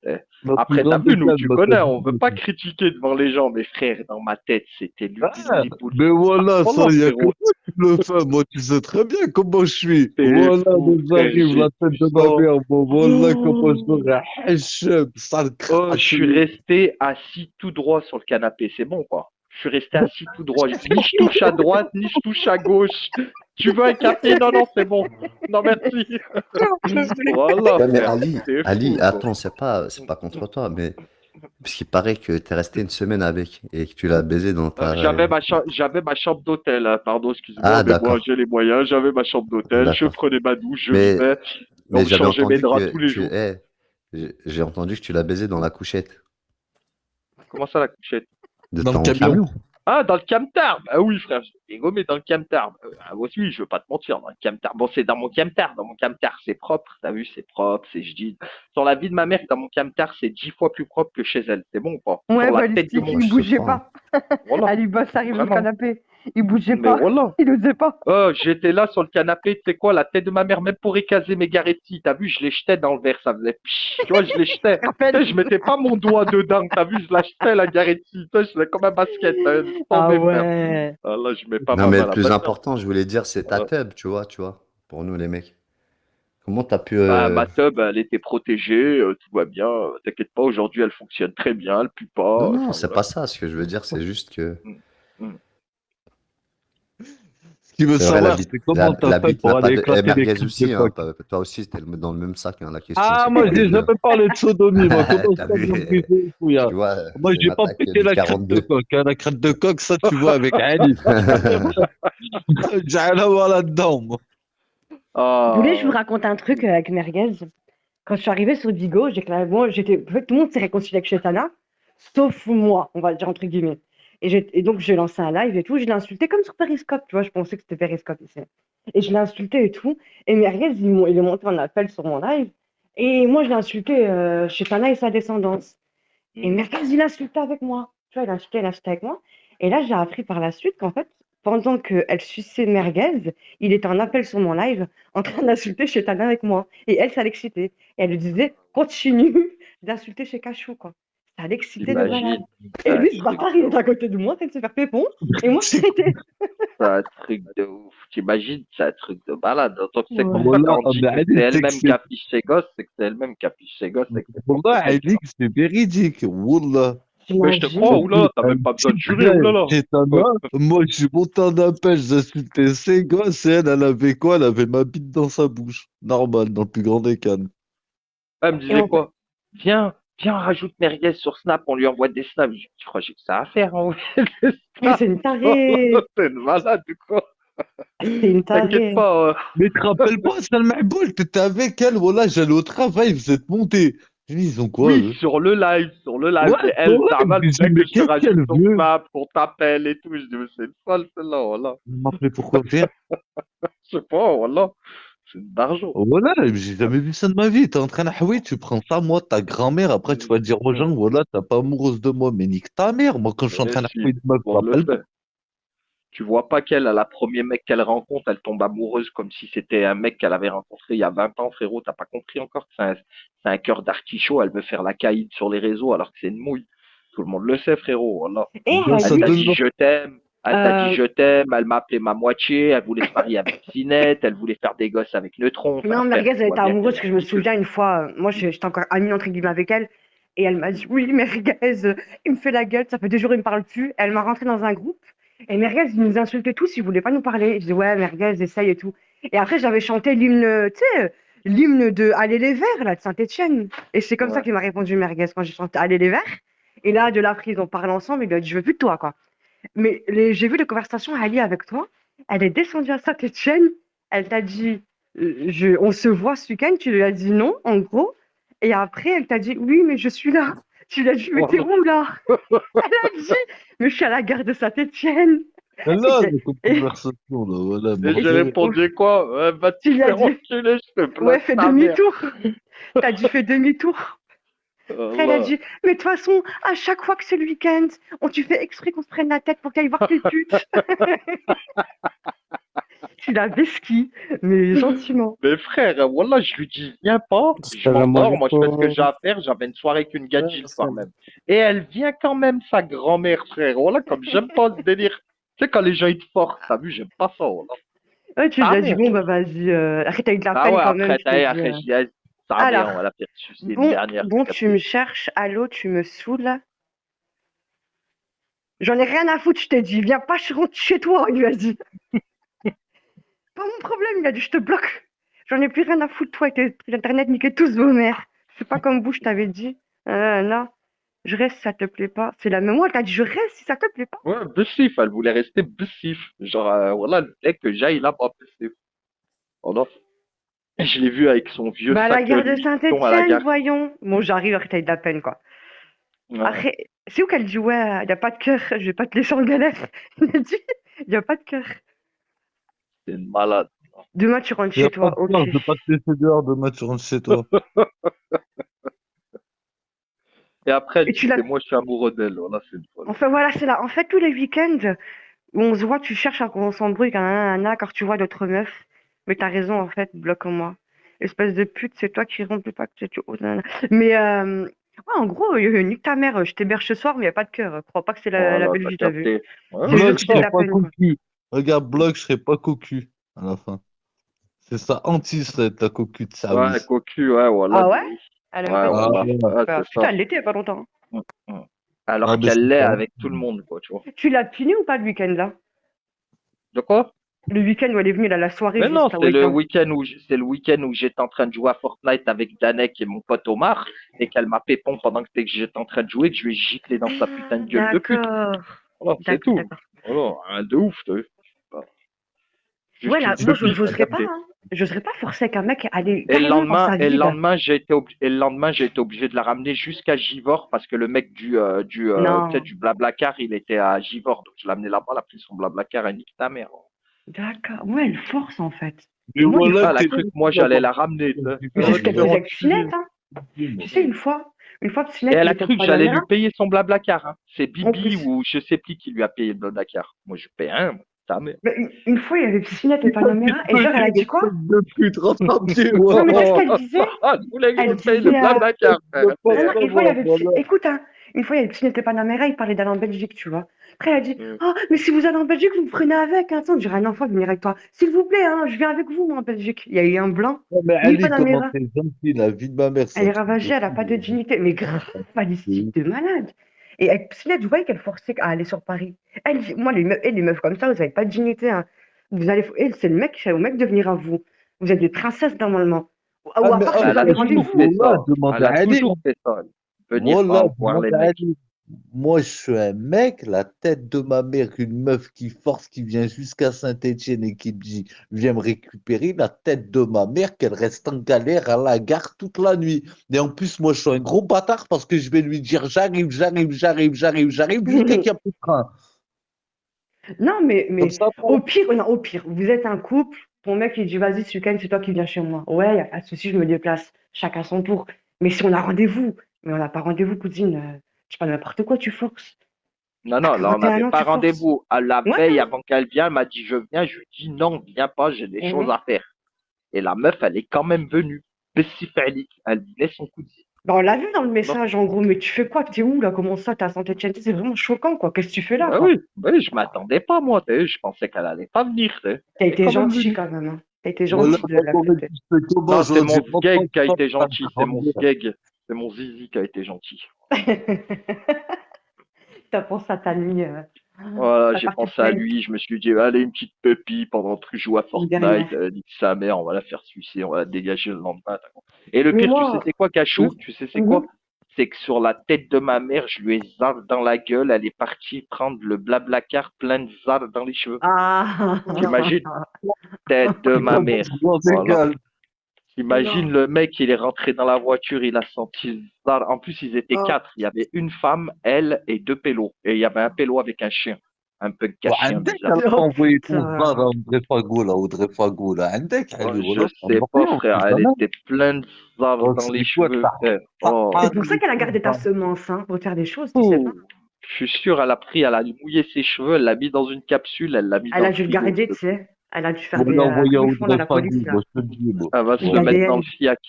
Ma plus Après, t'as grande vu, nous, décade, tu ma connais, tête. on veut pas critiquer devant les gens, mais frère, dans ma tête, c'était Ah, l'Ubi mais voilà, ça, Voilà, il y a que frérot. toi qui le fais. Moi, tu sais très bien comment je suis. T'es Voilà, fou, nous frère, arrive j'ai la tête vu de ça. ma mère. Bon, voilà comment je Oh, serais hachem, sale oh, je suis crasseux. resté assis tout droit sur le canapé, c'est bon, quoi. Je suis resté assis tout droit. Ni je touche à droite, ni je touche à gauche. Tu veux un café? Non, non, c'est bon. Non, merci. Voilà, Ouais, mais frère. T'es Ali, fou, quoi. attends, c'est pas contre toi, mais parce qu'il paraît que t'es resté une semaine avec et que tu l'as baisé dans ta. J'avais ma chambre d'hôtel, hein. Pardon, excuse-moi, Ah, mais moi, d'accord, j'ai les moyens. J'avais ma chambre d'hôtel. Je d'accord. prenais ma douche, je Mais, vivais. On mais me j'avais changeait mes entendu draps tous que les jours. j'ai entendu que tu l'as baisé dans la couchette Comment ça, la couchette? de Dans le ton camion. camion. Ah, dans le camtar. Bah oui, frère, je l'ai gommé dans le camtar. Ah, moi aussi, je veux pas te mentir, dans le camtar. Bon, c'est dans mon camtar. Dans mon camtar, c'est propre. T'as vu, c'est propre, c'est je dis. Sur la vie de ma mère, dans mon camtar, c'est 10 fois plus propre que chez elle. C'est bon ou pas? Ouais, Sur la tête de balistique, Moi, mon. il je te bougeait crois, hein. pas. Voilà. Ali Boss arrive sur le Vraiment. canapé. Il bougeait Mais pas. voilà. Il osait pas. Oh, j'étais là sur le canapé, tu sais quoi, la tête de ma mère, même pour écaser mes garetti, t'as vu, je les jetais dans le verre, ça faisait psh, tu vois, je les jetais. Je te Tu sais, rappelle. je mettais pas mon doigt dedans, t'as vu, je la jetais la garetti, tu sais, je faisais comme un basket, je Ah tombais, frère. ouais. Ah là, je mets pas Non, ma mais main le là plus maintenant. important, je voulais dire, c'est ta tub, tu vois, pour nous les mecs. Comment t'as pu. Bah, ma tub, elle était protégée, tout va bien, t'inquiète pas, aujourd'hui, elle fonctionne très bien, elle pue Non, pas, non, enfin c'est voilà. pas ça. Ce que je veux dire, c'est juste que Mm, mm. Ce qu'il veut c'est vrai, savoir, c'est comment t'as la fait bite n'a pour pas aller de. Et éclater les merguez crises de aussi, hein. coq. Toi aussi, t'es dans le même sac, hein. La question, Ah, c'est moi, pas j'ai de. jamais parlé de sodomie. Moi, comment T'as ça vu, me briser, fouillard? tu vois, Moi, c'est une j'ai pas attaque pété du la crête de 42. coq. Hein. La crête de coq, ça, tu vois avec Ali. J'ai rien à voir là-dedans, moi. Vous voulez que je vous Ah, raconte un truc avec Merguez? Quand je suis arrivée sur Bigo, moi, j'étais, en fait, tout le monde s'est réconcilié avec Chetana, sauf moi, on va dire entre guillemets. Et donc, j'ai lancé un live et tout. Je l'ai insulté comme sur Periscope, tu vois. Je pensais que c'était Periscope ici. Et je l'ai insulté et tout. Et Merguez, il est monté en appel sur mon live. Et moi, je l'ai insulté Chetana et sa descendance. Et mm. Merguez, il a insulté avec moi. Tu vois, il a insulté avec moi. Et là, j'ai appris par la suite qu'en fait, pendant qu'elle suçait Merguez, il était en appel sur mon live en train d'insulter Chetana avec moi. Et elle, ça l'excitait. Et elle lui disait, continue d'insulter chez Cachou, quoi. Ça l'excitait de malade. T'imagines, c'est Et un lui, ce truc bâtard, de il est ouf. à côté de moi en train de se faire pépon. Et moi, je C'est traitais. C'est un truc de ouf. T'imagines, c'est un truc de malade. Donc, c'est pour Ouais. ça Wallah, quand on dit mais que Ali, c'est c'est que elle-même qui c'est. affiche ses gosses, c'est que c'est elle-même qui affiche ses gosses avec cette Wallah, porte-clés. Ali, c'est véridique. Wallah. Mais je te crois, J'imagine. oula, t'as Un même pas besoin petit de jurer, frère, oulala. Chetana, moi, je suis monté en appel, j'insultais ses gosses, et elle avait quoi? Elle avait ma bite dans sa bouche. Normal, dans le plus grand des cannes. Elle me Et disait en fait, quoi? Viens, rajoute Merguez sur Snap, on lui envoie des snaps. Je dis, tu crois que j'ai que ça à faire, envoyer des mais snaps? c'est une tarée. C'est une malade, du coup. C'est une T'inquiète tarée. pas. Mais te rappelles pas, Salma Boul, t'étais avec elle, voilà, j'allais au travail, vous êtes montés. Je dis, ils ont quoi, Oui, eux? sur le live. Ouais, Mais sur elle, c'est live, normal, je c'est dis, que mais je te qu'est-ce rajoute qu'elle sur veut? Snap, qu'on t'appelle et tout. Je dis, mais c'est une folle, celle-là, voilà. Vous m'appelez pourquoi faire? Je sais pas, voilà. C'est une barjo. Voilà, j'ai jamais vu ça de ma vie. T'es en train de oui, tu prends ça, moi, ta grand-mère, après tu vas dire aux gens, voilà, t'es pas amoureuse de moi, mais nique ta mère. Moi, quand je suis en Et train de si, de meuf, on le m'appelle pas. fait. Tu vois pas qu'elle, à la premier mec qu'elle rencontre, elle tombe amoureuse comme si c'était un mec qu'elle avait rencontré il y a 20 ans, frérot. T'as pas compris encore que c'est un cœur d'artichaut. Elle veut faire la caïd sur les réseaux alors que c'est une mouille. Tout le monde le sait, frérot. Voilà. Et Bien, ça Elle t'a donne dit Ali, je t'aime. Elle t'a dit euh, je t'aime. Elle m'a appelé ma moitié. Elle voulait se marier avec Zinette. Elle voulait faire des gosses avec Neutron. Enfin, non, frère, Merguez, tu elle vois était bien qu'elle amoureuse, est que je me ridicule. souviens une fois, moi j'étais encore amie entre guillemets avec elle, et elle m'a dit oui, Merguez, il me fait la gueule, ça fait 2 jours, il me parle plus. Elle m'a rentré dans un groupe, et Merguez, il nous insultait tous, il voulait pas nous parler. Je dis ouais, Merguez, essaye et tout. Et après, j'avais chanté l'hymne, tu sais, l'hymne de Aller les Verts, là, de Saint-Étienne. Et c'est comme ça Ouais. qu'il m'a répondu Merguez quand j'ai chanté Aller les Verts. Et là, de la prise, on parle ensemble, il lui a dit je veux plus de toi, quoi. Mais j'ai vu les conversations Ali avec toi. Elle est descendue à Saint-Étienne. Elle t'a dit, on se voit ce week-end. Tu lui as dit non, en gros. Et après, elle t'a dit oui, mais je suis là. Tu lui as dit, mais t'es Voilà. où là? Elle a dit, mais je suis à la gare de Saint-Étienne. Mais Et, là, t'es- la conversation, là, voilà, Et j'ai mortel. répondu quoi? Ouais, va te tu lui as faire dit, enculer, je te ouais, place fais ta mère. demi-tour. T'as dit, fais demi-tour. Après, elle a Voilà. dit, mais de toute façon, à chaque fois que c'est le week-end, tu fais exprès qu'on se prenne la tête pour qu'elle aille voir tes putes. Tu la besquis, mais gentiment. Mais frère, voilà, je lui dis, viens pas, je J'espère la m'endors, manger moi je fais ce que quoi. j'ai à faire, j'avais une soirée avec une gadji le soir Ouais, même. Et elle vient quand même, sa grand-mère, frère, voilà, comme j'aime pas ce délire. Tu sais, quand les gens ils te forcent, t'as vu, j'aime pas ça, voilà. Ouais, tu lui Ta as dit, mère. bon, bah vas-y. Après, t'as eu de la Ah peine ouais, quand même, après, tu t'es dit. après, je dis, ah, sa mère, on va Alors, la faire sucer une dernière, bon, t'as tu me capté. cherches, allô, tu me saoules. J'en ai rien à foutre, je t'ai dit, viens pas, je rentre chez toi, il lui a dit. Pas mon problème, il a dit, je te bloque. J'en ai plus rien à foutre, toi, et tes trucs d'internet, niquez tous vos mères. C'est pas comme vous, je t'avais dit. Non, je reste si ça te plaît pas. C'est la même moi, t'as dit, je reste si ça te plaît pas. Ouais, Bessif, elle voulait rester Bessif. Genre, voilà, le mec que j'aille là-bas, Bessif. Voilà. Et je l'ai vu avec son vieux Bah, à la sac gare de Louis Vuitton à la Saint-Étienne, gare. voyons. Bon, j'arrive, après, t'as eu de la peine, quoi. Ouais, Après, c'est où qu'elle dit, ouais, y a pas de cœur, je vais pas te laisser en galère. Il a dit, y a pas de cœur. c'est une malade. Demain, tu rentres Il n'y a chez pas de toi, ok. peur, je vais pas te laisser dehors, demain tu rentres chez toi. Et après, elle Et tu dit, l'as. c'est moi, je suis amoureux d'elle. Voilà, c'est une folle. Enfin, voilà, c'est là. En fait, tous les week-ends où on se voit, tu cherches à qu'on s'embrouille, nanana, quand tu vois d'autres meufs. Mais t'as raison, en fait, bloque-moi. Espèce de pute, c'est toi qui romps pas que tu. Oh, nanana. Mais, ouais, en gros, nique ta mère, je t'héberge ce soir, mais y a pas de cœur. Crois pas que c'est la Voilà, belle t'as vie, t'as vu. capté. Ouais, C'est c'est Bloc, juste je que t'as de ça. serai la pas peine, quoi. cocu. Regarde, bloc, je serai pas cocu à la fin. C'est ça, anti, ça va être la cocu de Ouais, service. cocu, ouais, voilà, Ah de ouais? ouf. Elle aime Ouais, pas de Ah, voilà. cocu? ouais. Ouais, Bah, c'est putain, ça. elle l'était il y a pas longtemps. Mm, mm. Ah, Alors mais c'est qu'elle l'est pas. avec tout le monde, quoi, tu vois. Tu l'as puni ou pas le week-end, là? De quoi? Le week-end où elle est venue, là, la soirée, Mais non, juste là où elle était. c'est le week-end où j'étais en train de jouer à Fortnite avec Danek et mon pote Omar, et qu'elle m'a pépon pendant que j'étais en train de jouer, que je lui ai giclé dans sa putain de Ah, gueule de pute. d'accord. Voilà, c'est D'accord, tout. d'accord. Voilà, un de ouf, t'as vu. Bah, Ouais, juste là, une moi, pupille, t'as j'oserais pas, capté. hein. J'oserais pas forcer avec un mec à aller carrément dans sa Et le ville. lendemain, et le lendemain, j'ai été obligé de la ramener jusqu'à Givors parce que le mec tu sais, Non. du Blablacar, il était à Givors. Donc, je l'ai amené là-bas, elle a pris son Blablacar et nique ta mère. D'accord. Ouais, elle force, en fait. Mais Moi, il voilà, Ah, faut elle a t'es cru que. que moi, j'allais la ramener, tu sais. Mais Ah, c'est un ce qu'elle ok. faisait grand avec Pinette, hein. Tu moi. sais, une fois, Et Pinette, elle il a était au cru que j'allais Panamera, lui payer son Blablacar. Hein. C'est en Bibi plus. ou je sais plus qui lui a payé le Blablacar. Moi, je paye rien, moi. Ta mère. Mais une fois, il y avait Pinette au Putain, tu Panamera, et te genre, elle a dit fais quoi? de pute, rentre à pied, Non, mais tu sais ce wow. qu'elle disait? Je voulais que je Elle me paye le disait, Blablacar, frère. Le non, non, porte une fois, il y moi avait voilà. écoute, hein, une fois, il y avait Pinette et Panamera, il parlait d'aller en Belgique, tu vois. Après, elle a dit, Mm. oh, mais si vous allez en Belgique, vous me prenez avec, hein. Attends, j'ai un enfant, venir avec toi. S'il vous plaît, hein, je viens avec vous, moi, en Belgique. Il y a eu un blanc, Ouais, mais ni Ali, comment Panamera. t'es gentil, la vie de ma mère, c'est Elle un est truc de ravagée, elle a pas de fou. dignité, mais grave balistique de malade. Et avec Pinette, je voyais qu'elle forçait à aller sur Paris. Elle dit, moi, les meufs comme ça, vous avez pas de dignité, hein. Vous allez, elle, c'est le mec, c'est au mec de venir à vous. Vous êtes des princesses, normalement. Ah, Ou à mais part oh, si Bah, vous elle a avez toujours rendez-vous. fait voilà, ça. demande Elle à a Ali. toujours fait ça. Venir Voilà, voir demande les à mecs. Ali. Moi, je suis un mec, la tête de ma mère, une meuf qui force, qui vient jusqu'à Saint-Étienne et qui me dit, viens me récupérer, la tête de ma mère, qu'elle reste en galère à la gare toute la nuit. Et en plus, moi, je suis un gros bâtard parce que je vais lui dire, j'arrive, j'arrive, j'arrive, j'arrive, j'arrive, jusqu'à qu'il n'y a plus de train. Non, Comme mais ça, au pire, non, au pire, vous êtes un couple, ton mec il dit vas-y ce week-end c'est toi qui viens chez moi. Ouais, y a pas de souci, je me déplace, chacun son tour. Mais si on a rendez-vous, mais on n'a pas rendez-vous, cousine, je sais pas n'importe quoi, tu forces. Non, T'as non, là, on 41 n'avait ans, pas tu forces. rendez-vous. À la Ouais, veille, avant qu'elle vienne, elle m'a dit, je viens. Je lui ai dit, non, viens pas, j'ai des choses mhm. à faire. Et la meuf, elle est quand même venue. Pestiférique. Elle voulait son coup de fil. Bah, on l'a vu dans le Voilà. message en gros, mais tu fais quoi? T'es où là? Comment ça? T'es à Saint-Étienne? C'est vraiment choquant quoi. Qu'est-ce que tu fais là Bah quoi? oui, bah oui, je m'attendais pas, moi. T'as vu, je pensais qu'elle allait pas venir. T'as vu. T'as Elle est été quand même gentil venue. quand même, hein. T'as été voilà, gentil de moi, j'aurais l'accepter. dit, je fais comment, Non, c'est j'aurais dit, mon rentre pas, sgeg qui a été ça gentil. C'est mon me fait sgeg. C'est mon zizi qui a été gentil. T'as pensé à ta nuit, Voilà, ta j'ai partie de pensé à play. lui. Je me suis dit, allez, une petite pupille pendant que je joue à Une dernière. Fortnite. Nique sa mère, on va la faire sucer. On va la dégager le lendemain. T'as compris. Et le Mais pire, tu sais, moi, c'est quoi, hum, Cachot? Tu sais, c'est quoi? mhm. C'est que sur la tête de ma mère, je lui ai zard dans la gueule. Elle est partie prendre le blablacar plein de zard dans les cheveux. Ah, T'imagines? Tête de ma mère. je m'en Voilà. égale. T'imagines non. le mec, il est rentré dans la voiture, il a senti le zard. En plus, ils étaient Oh, quatre. Il y avait une femme, elle et deux pélos. Et il y avait un pélo avec un chien. Un peu Bon, chien عندك elle bizarre. a pas oh envoyé ton zar à putain. André Fagoula, Audrey Fagoula. عندك Oh, elle je ولا sais pas, rien, frère. Elle jamais. était pleine de zard Oh, dans les c'est quoi cheveux, ça? frère. Ça Oh, C'est pour ça arrive qu'elle a tout gardé ta ça. semence, hein, pour faire des choses, tu sais pas? ouh. Je suis sûr, elle a mouillé ses cheveux, elle l'a mis dans une capsule, elle l'a mis Elle dans a le dû le frigo. garder, tu sais. Elle a dû faire On des l'a envoyé à griffons dans Audrey la police, Fagou, là. moi je te le dis, moi. Elle va se Une le mettre dans le ADN. fiac.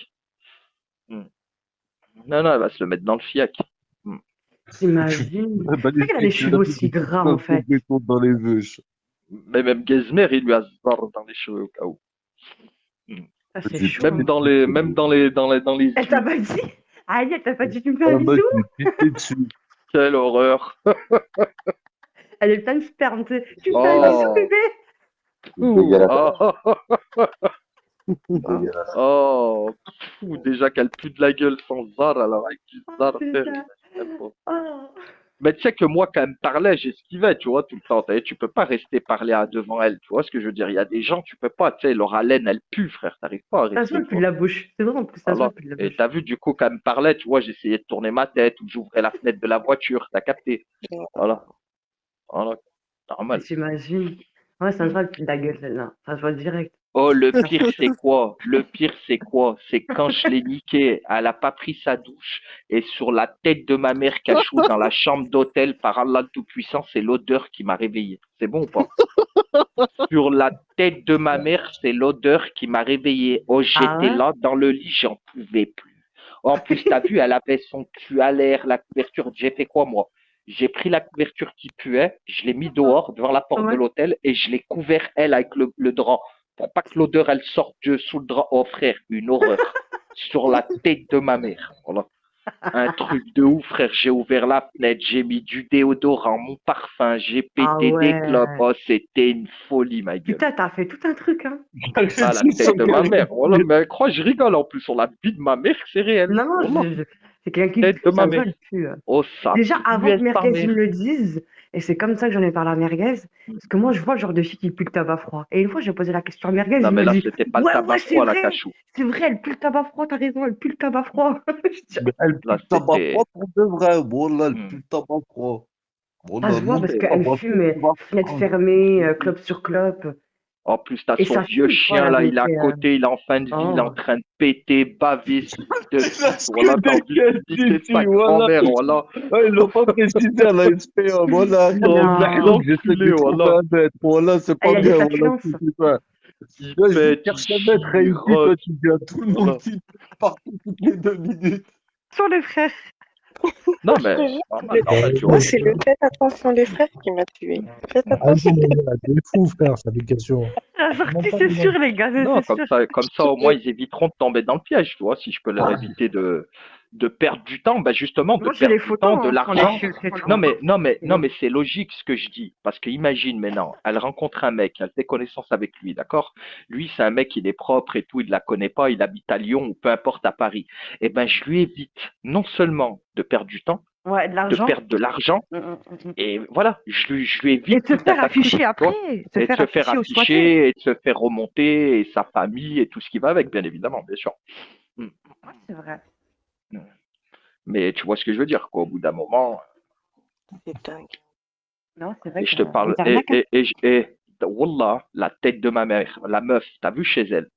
Hmm. Non, elle va se le mettre dans le fiac. Hmm. T'imagines? Eh ben, C'est vrai qu'elle a les tu l'as cheveux mis aussi des petites gras, en meufs de fait. béton dans les veuches. Mais même Gezmer, il lui a zbar dans les cheveux au cas où. Hmm. Ça, c'est J'ai chaud, Même hein. dans les, même dans les Elle t'a yeux. pas dit? Aïe, elle t'a pas dit, tu me fais Ah, un moi, bisou? je l'ai pissé dessus. Quelle horreur. Elle est pleine de sperme, tu sais. Tu me fais un bisou, Oh. bébé? C'est Ouh. dégueulasse. Oh. C'est dégueulasse. Oh. Fou, déjà qu'elle pue de la gueule sans zar, alors avec du Oh, zar, c'est frère, ça. j'aime pas. Oh. Mais tu sais que moi, quand elle me parlait, j'esquivais, tu vois, tout le temps. Tu peux pas rester parler devant elle, tu vois ce que je veux dire. Il y a des gens, tu peux pas, tu sais, leur haleine, elle pue, frère. T'arrives pas à Ça se voit rester, le tu plus de vois. la bouche. C'est vrai, en plus, ça se voit Voilà. le plus de la Et bouche. t'as vu, du coup, quand elle me parlait, tu vois, j'essayais de tourner ma tête ou j'ouvrais la fenêtre de la voiture. T'as capté. Voilà. Voilà. Normal. J'imagine. Ouais, ça se Hmm. voit le plus de la gueule, celle-là. Ça se voit direct. Oh, le Ça pire, fait c'est chaud. quoi? Le pire, c'est quoi? C'est quand je l'ai niquée, elle a pas pris sa douche, et sur la tête de ma mère cachou dans la chambre d'hôtel, par Allah le Tout-Puissant, c'est l'odeur qui m'a réveillé. C'est bon ou pas? Sur la tête de ma mère, c'est l'odeur qui m'a réveillé. Oh, Ah j'étais ouais? là dans le lit, j'en pouvais plus. En plus, t'as vu, elle avait son cul à l'air, la couverture. J'ai fait quoi, moi? J'ai pris la couverture qui puait, je l'ai mis dehors, devant la porte de Ouais. l'hôtel, et je l'ai couvert, elle, avec le drap. Pour pas que l'odeur, elle sorte sous le drap. Oh, frère, une horreur. Sur la tête de ma mère. Voilà. Un truc de ouf, frère. J'ai ouvert la fenêtre, j'ai mis du déodorant, mon parfum, j'ai Ah pété des clopes. ouais. Oh, c'était une folie, ma gueule. Putain, t'as fait tout un truc, hein. Ah, la tête de ma mère. Voilà, mais crois, je rigole en plus sur la vie de ma mère, c'est réel. Non, non, Voilà, c'est quelqu'un qui tête pue, de ma ça se voit mère. le pue. Oh, ça Déjà, avant puait que sa Merguez il mère. me le dise, et c'est comme ça que j'en ai parlé à Merguez, parce que moi, je vois le genre de fille qui pue le tabac froid. Et une fois, j'ai posé la question à Merguez, Non, il mais me là, dit, c'était pas le ouais, tabac c'est froid, la vrai, cachou. elle pue le tabac froid, t'as raison, elle pue le tabac froid. Je dis, Mais elle pue Là, le tabac c'était. froid pour de vrai. Bon, là, elle pue Hmm. le tabac froid. Bon, ça là, se voit nous, parce C'est- on qu'elle voit fume, tout le tabac fenêtre froid. fermée, clope sur clope. En plus, t'as Et son ça vieux fume, oh, elle chien, là, avait il est à été. côté, il est en fin de vie, il est en Oh. train de péter, baver, ce fils de Il a pute. ce Voilà, que t'as des envie de niquer ici, sa voilà. grand-mère, voilà. Ah, ils l'ont pas précisé à la SPA. Voilà, il y a Oh, des Non. que j'essaie de l'enculé, lui trouver voilà. un maître. Voilà, c'est Ah, il pas y a des bien. Voilà ce flatulences. que c'est ça. Il Là, je pète, il cherche un maître chie, il réussi. Toi, rote. tu dis à tout le monde Voilà. qu'il partout toutes les 2 minutes. Sur les frères. Non, Je te mais jure, normal, tu moi, vois. c'est le faites attention les frères qui m'a tué. Faites Hmm. Ah attention. non, mais là, des fous, frère, cette application. La Vraiment sortie, pas c'est des sûr, les gars, Non, c'est sûr. comme ça, au moins, ils éviteront de tomber dans le piège, tu vois, si je peux leur éviter de perdre du temps, ben justement, de Moi, j'ai les perdre du temps, photos, de hein, quand les l'argent. filtres et tout. Non, mais c'est logique ce que je dis. Parce que imagine maintenant, elle rencontre un mec, elle fait connaissance avec lui, d'accord? Lui, c'est un mec, il est propre et tout, il la connaît pas, il habite à Lyon ou peu importe à Paris. Eh ben, je lui évite non seulement de perdre du temps, Ouais, de de l'argent. perdre de l'argent, et voilà, je lui Et évite de se tout un faire tas de trucs, afficher tu vois. après. Se Et de faire se faire afficher ou squatter. afficher, et de se faire remonter, et sa famille, et tout ce qui va avec, bien évidemment, bien sûr. Hmm. Ouais, c'est vrai. Mais tu vois ce que je veux dire, quoi, au bout d'un moment. C'est dingue. Non, c'est vrai Et que je te parle, les arnaques, hein. Wallah, la tête de ma mère, la meuf, t'as vu chez elle,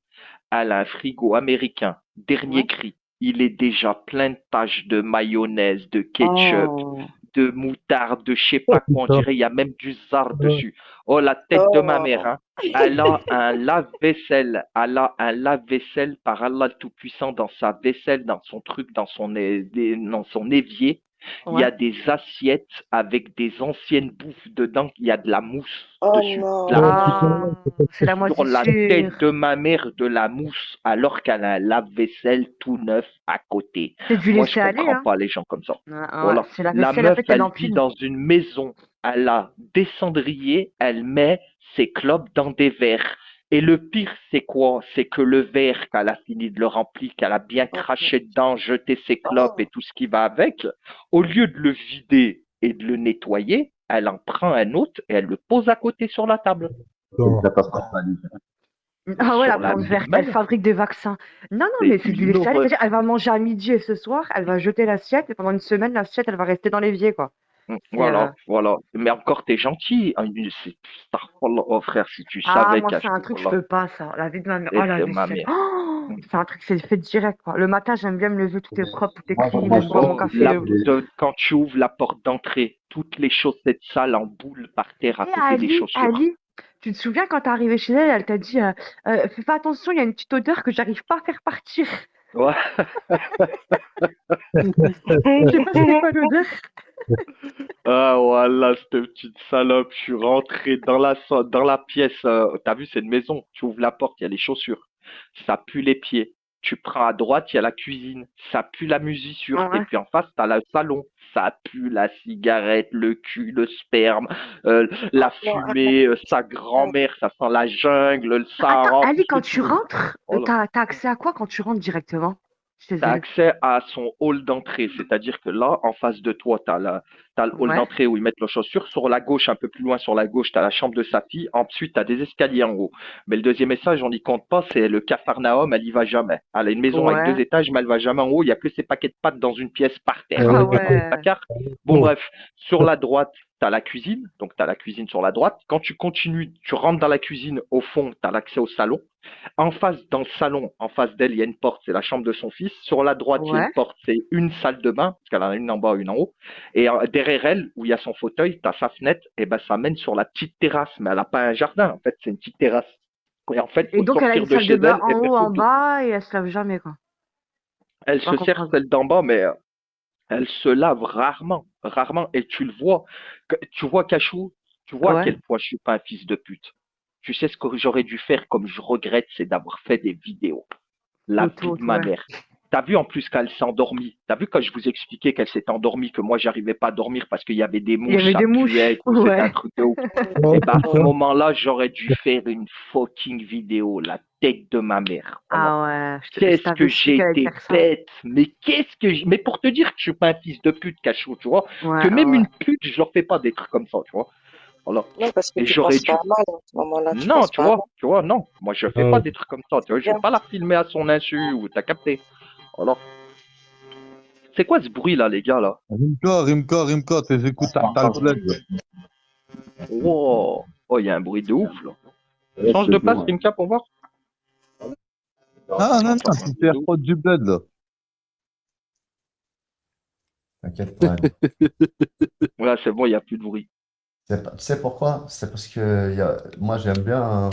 elle a un frigo américain, dernier Ouais. cri. Il est déjà plein de taches de mayonnaise, de ketchup, Oh. de moutarde, de je sais Oh pas quoi, on putain. dirait, il y a même du zar Ouais. dessus. Oh, la tête de ma mère, Oh, hein. Elle a un lave-vaisselle, par Allah le Tout-Puissant dans sa vaisselle, dans son truc, dans son évier. Il y a Ouais. des assiettes avec des anciennes bouffes dedans, il y a de la mousse oh dessus, de Oh la non. mousse. putain, Ah, c'est la Sur la moisissure. tête de ma mère de la mousse, alors qu'elle a un lave-vaisselle tout neuf à côté. C'est du Moi, je laisser aller, comprends hein. pas les gens comme ça. Ouais, Voilà. c'est la La vaisselle, meuf, après, qu'elle elle vit empile. dans une maison. Elle a des cendriers, elle met ses clopes dans des verres. Et le pire, c'est quoi? C'est que le verre, qu'elle a fini de le remplir, qu'elle a bien craché dedans, jeté ses clopes et tout ce qui va avec, au lieu de le vider et de le nettoyer, elle en prend un autre et elle le pose à côté sur la table. C'est une putain. catastrophe humanitaire. Ah ouais, la Sur la plante vie de verte, ma elle mère. fabrique des vaccins. Non, non, C'est mais c'est du une laisser aller. horreur. C'est-à-dire, elle va manger à midi et ce soir, elle va jeter l'assiette et pendant une semaine, l'assiette, elle va rester dans l'évier, quoi. C'est, Voilà, voilà. Mais encore, t'es gentil. Astaghfirullah. Oh frère, si tu Ah, savais moi, c'est un truc, je qu'Astaghfirullah, peux pas, ça. La vie de ma mère. Oh, et la de ma vaisselle. mère. Oh, c'est un truc, c'est fait direct, quoi. Le matin, j'aime bien me lever, tout est propre, tout est Moi, clean, moi, je je bois mon Oh, pense que café. quand tu ouvres la porte d'entrée, toutes les chaussettes sales en boule par terre à Et côté des chaussures. Ali, Tu te souviens quand t'es arrivé chez elle, elle t'a dit fais pas attention, il y a une petite odeur que j'arrive pas à faire partir. Ouais. Je sais pas c'était quoi l'odeur. Ah voilà, cette petite salope, je suis rentré dans la pièce. T'as vu, c'est une maison. Tu ouvres la porte, il y a les chaussures. Ça pue les pieds. Tu prends à droite, il y a la cuisine. Ça pue la musissure. Et Ouais. puis en face, t'as le salon. Ça pue la cigarette, le cul, le sperme, la Non, fumée, sa grand-mère, ça sent la jungle, le Attends, Sahara, tout Ali, ce que quand tu tu veux. rentres, Voilà. t'as accès à quoi quand tu rentres directement chez Tu as elle? accès à son hall d'entrée, c'est-à-dire que là, en face de toi, t'as le hall Ouais. d'entrée où ils mettent leurs chaussures. Sur la gauche, un peu plus loin sur la gauche, tu as la chambre de sa fille. Ensuite, tu as des escaliers en haut. Mais le deuxième étage, on n'y compte pas, c'est le Capharnaüm, elle y va jamais. Elle a une maison avec 2 Ouais. étages, mais elle va jamais en haut. Il y a que ses paquets de pâtes dans une pièce par terre. Ah Ouais. ouais. D'accord? Bon, bref, sur la droite, tu as la cuisine. Donc, tu as la cuisine sur la droite. Quand tu continues, tu rentres dans la cuisine, au fond, tu as l'accès au salon. En face, dans le salon, en face d'elle, il y a une porte, c'est la chambre de son fils. Sur la droite, il y a Ouais. une porte, c'est une salle de bain, parce qu'elle en a une en bas, une en haut. Et derrière elle, où il y a son fauteuil, tu as sa fenêtre, et ben ça mène sur la petite terrasse. Mais elle n'a pas un jardin, en fait, c'est une petite terrasse. Et en fait, Et faut donc elle a une sortir de salle chez de bain elle en et faire haut, tout en le tour. bas et elle se lave jamais quoi. Elle Pas se sert comprendre. celle d'en bas, mais elle se lave rarement, rarement. Et tu le vois. Tu vois Cachou, tu vois à Ouais. quel point je suis pas un fils de pute. Tu sais ce que j'aurais dû faire comme je regrette, c'est d'avoir fait des vidéos. La vie Photo, de tout, ma ouais. mère. T'as vu en plus qu'elle s'est endormie. T'as vu quand je vous expliquais qu'elle s'est endormie, que moi j'arrivais pas à dormir parce qu'il y avait des Il y mouches, avait ça des puait et mouches. tout, c'était un Ouais. truc de ouf. Ouais, Et bah à c'est ce ça. moment-là, j'aurais dû faire une fucking vidéo, la tête de ma mère. Voilà. Ah ouais. Je Qu'est-ce que t'avais su j'ai qu'elle allait été faire ça. bête, mais mais pour te dire que je suis pas un fils de pute, Cachot, tu vois, Ouais, que même ouais. une pute, je leur fais pas des trucs comme ça, tu vois. Voilà. non, parce que Et tu j'aurais penses pas dû. à mal à ce moment-là, tu Non, penses pas à mal. tu vois, non. Moi, je fais pas Ouais. des trucs comme ça, tu vois. C'est Je vais bien. pas la filmer à son insu ou t'as capté. Voilà. C'est quoi ce bruit là, les gars là? Rimka, tes écoutes d'Alfred. Wow. Oh, il y a un bruit de ouf là. Change de place, Rimka, pour voir. Ah, non, Entends non, un c'est bruit de ouf. AirPod du bled, là. T'inquiète pas. Ouais, c'est bon, il y a plus de bruit. Tu sais pourquoi? C'est parce que moi j'aime bien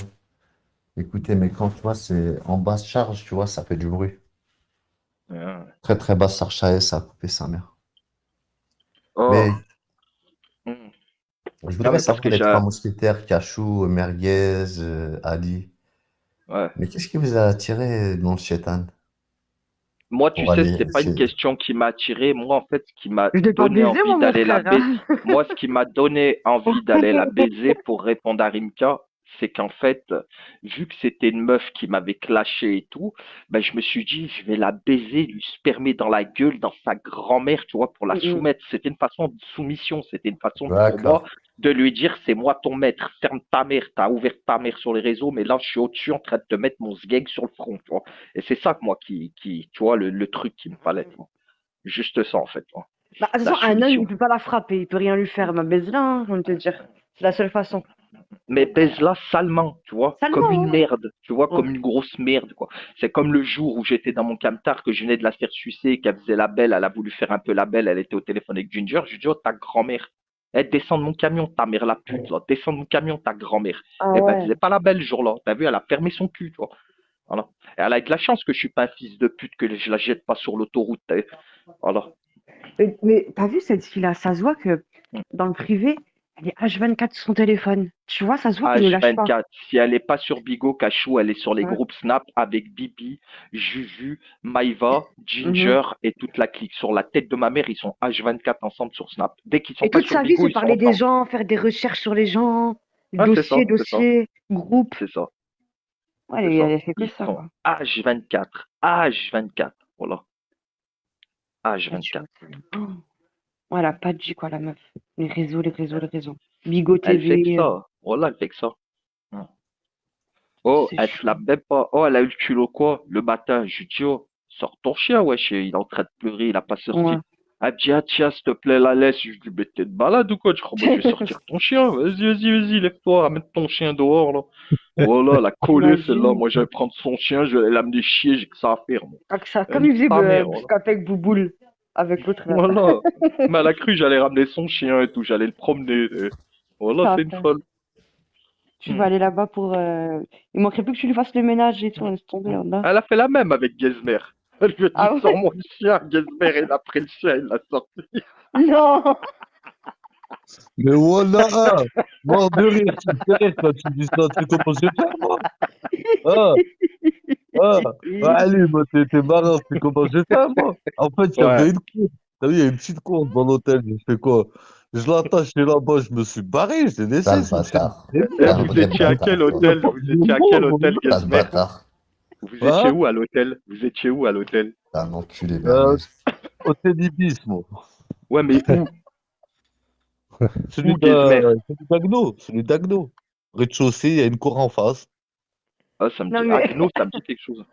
écouter, mais quand tu vois, c'est en basse charge, tu vois, ça fait du bruit. Ouais. Très très basse charge, ça a coupé sa mère. Oh. Mais Hmm. je Non, voudrais mais parce savoir que les trois mousquetaires, Cachou, Merguez, Ali. Ouais. Mais qu'est-ce qui vous a attiré dans le Shaitan Moi, tu pour sais, aller c'était pas une chez... question qui m'a attiré. Moi, en fait, ce qui m'a Je l'ai pas donné baisé envie moi mon d'aller la frère. baiser, Hein. moi, ce qui m'a donné envie d'aller la baiser pour répondre à Rimka, c'est qu'en fait, vu que c'était une meuf qui m'avait clashé et tout, ben, je me suis dit, je vais la baiser, lui spermer dans la gueule, dans sa grand-mère, tu vois, pour la Mm, mm. soumettre. C'était une façon de soumission, c'était une façon pour moi D'accord. de lui dire, c'est moi ton maître, ferme ta mère, t'as ouvert ta mère sur les réseaux, mais là, je suis au-dessus en train de te mettre mon sgeg sur le front, tu vois. Et c'est ça que moi tu vois, le truc qu'il me fallait, tu vois. Juste ça, en fait, tu vois. Bah, de toute La façon, un homme, il soumission. peut pas la frapper, il peut rien lui faire. Ma baise là, hein, je vais te dire. C'est la seule façon. Mais baise-la salement, tu vois, comme une Salement, merde, tu vois, hein. comme une grosse merde, quoi. C'est comme le jour où j'étais dans mon camtar, que je venais de la faire sucer, qu'elle faisait la belle, elle a voulu faire un peu la belle, elle était au téléphone avec Ginger, je lui dis, oh, ta grand-mère, elle descend de mon camion, ta mère la pute, là, descend de mon camion, ta grand-mère. Ah Eh ben, elle ouais. faisait pas la belle ce jour-là, t'as vu, elle a fermé son cul, tu vois. Voilà. Et elle a eu de la chance que je suis pas un fils de pute, que je la jette pas sur l'autoroute, t'as vu. Voilà. Mais t'as vu cette fille-là, ça se voit que Mm. dans le privé, elle est H24 sur son téléphone. Tu vois, ça se voit qu'elle ne lâche pas. H24. Si elle n'est pas sur Bigo, Cachou, elle est sur les Ouais. groupes Snap avec Bibi, Juju, Maïva, Mhm. Ginger et toute la clique. Sur la tête de ma mère, ils sont H24 ensemble sur Snap. Dès qu'ils sont Et pas toute sur sa vie, Bigo, c'est ils sont parler des ensemble. gens, faire des recherches sur les gens, Ah, c'est ça, c'est ça, groupe. c'est ça, Ouais, c'est elle ça. a fait que Ils ça, sont quoi. H24. H24. Voilà. Ah, tu H24. vois. Oh. Ouais, elle a pas de G, quoi, la meuf. Les réseaux, les réseaux, les réseaux. Bigo Elle fait que TV, ça. Voilà, elle fait que ça. Oh, c'est elle se la chaud. même pas. Oh, elle a eu le culot quoi? Le matin, je lui dis, oh, sors ton chien, wesh. Il est en train de pleurer, il a pas Ouais. sorti. Elle me dit, ah, tiens, s'il te plaît, la laisse. Je lui dis, mais t'es de balade ou quoi? Je crois, moi, je vais sortir ton chien. Vas-y, lève-toi, ramène ton chien dehors, là. Voilà, la collée, celle-là. T'imagines? Moi, je vais prendre son chien, je vais l'amener chier, j'ai que ça à faire, moi. Ah, que ça, Elle comme dit, il faisait ta mère, voilà. Bouscapé avec Bouboule, avec l'autre là. Voilà. Mais elle a cru que j'allais ramener son chien et tout, j'allais le promener. Voilà, Ça c'est une fait. folle. tu vas aller là-bas pour. Il manquerait plus que tu lui fasses le ménage et tout, laisse tomber là. Elle a fait la même avec Gezmer. Elle lui a dit, Ah ouais? sors-moi le chien. Gezmer, il a pris le chien, il l'a sorti. Non! Mais voilà, mort de rire, tu me fais rire quand tu dis ça, tu sais comment je vais faire, moi? Ah, ah, allez, moi, t'es marrant, tu sais comment je vais faire, moi? En fait, il y Ouais. avait une course, t'as vu, il y a une petite course dans l'hôtel, j'ai fait quoi? Je l'attache là-bas, je me suis barré, je l'ai laissé, Sale ce chien. bâtard. Et T'es un vous vrai étiez à quel bâtard, toi. hôtel? Vous étiez à quel hôtel, Sale Gezmer? bâtard. Vous Hein? étiez où à l'hôtel? Vous étiez où à l'hôtel? T'es un enculé, Euh, merguez. hôtel Ibis, moi. Ouais, mais où? Celui Où, Gezmer? celui d'Agno. Rez-de-chaussée, il y a une cour en face. Ah, ça me Non, dit. mais. Agno, ça me dit quelque chose.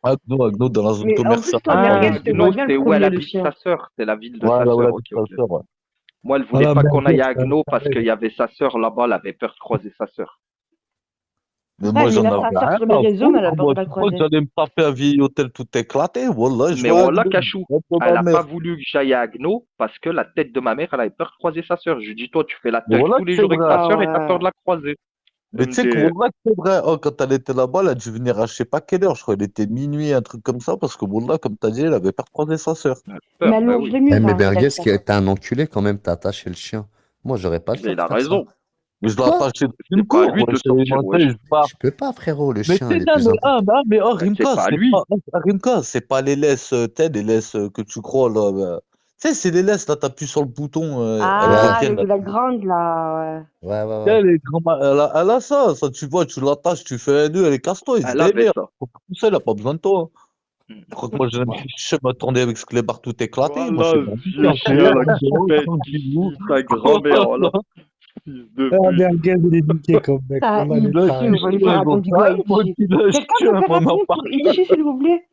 Agno, dans la zone Mais en plus, commerciale. toi, Ah, Merguez, je te vois Agno, bien le c'est où elle promener, le habite sa chien. sœur. C'est la ville de Ouais, sa là où elle sœur. habite Ok, sa ok. sœur, ouais. Moi, elle voulait Voilà, pas qu'on aille merguez, à c'est un Agno parce carré. qu'il y avait sa sœur là-bas. Elle avait peur de croiser sa sœur. Mais Ouais, moi, mais j'en là, avais sa sœur rien sur les à réseaux, mais elle a foutre, peur moi. de la Tu crois que croiser. j'allais me taper un vieil hôtel tout éclaté? Wallah, je Mais vais à voilà, Agno. Cachou. Tête de Elle ma a mère. pas voulu que j'aille à Agno parce que la tête de ma mère, elle avait peur de croiser sa sœur. Je lui dis, toi, tu fais la Mais teuf voilà tous que les c'est jours avec vrai. ta Ah sœur et t'as peur ouais. de la croiser. Mais Elle tu me sais que dit, Wallah que c'est vrai. Oh, quand elle était là-bas, elle a dû venir à je sais pas quelle heure. Je crois qu'elle était minuit, un truc comme ça. Parce que Wallah, comme t'as dit, elle avait peur de croiser sa sœur. elle a Mais peur, elle bah mange oui. les Eh, murs, mais hein, merguez, Dexter. t'es un enculé quand même, t'as attaché le chien. Moi, j'aurais pas le Mais temps il de a faire ça. raison. Mais je l'ai Quoi? attaché dans C'est une pas à cour. lui de Ouais, le sortir, wesh. je pars. Je peux pas, frérot, le Mais chien, c'est il est non, plus important. mais oh, Bah, c'est Rimka, pas à c'est lui. pas, Rimka, c'est pas les laisses, t'es les laisses que tu crois, là. Tu sais, c'est les laisses, là, t'appuies sur le bouton, elles Ouais, Ah, reviennent, là. la grande, là. ouais, ouais, ouais. Elle, elle a ça, tu vois, tu l'attaches, tu fais un nœud, elle est casse-toi, il se Elle avait démerde. ça. Faut pas pousser, elle a pas besoin de toi. Mm. Je crois que moi, j'ai un Ouais. petit chien m'attendait avec ce clébard tout éclaté. Moi, je suis Voilà, dans ce vieux chien là qui pète tranquillou. ici, sa grand-mère, voilà, fils de Ah, pute. merguez, il est niqué comme mec. Ah, Voilà, les Ichi, tarés. on va lui faire un bon bigot à Moi Ichi. qui lâche Quelqu'un peut chien, faire moi, un m'en compte parle pour Ichi, s'il vous plaît?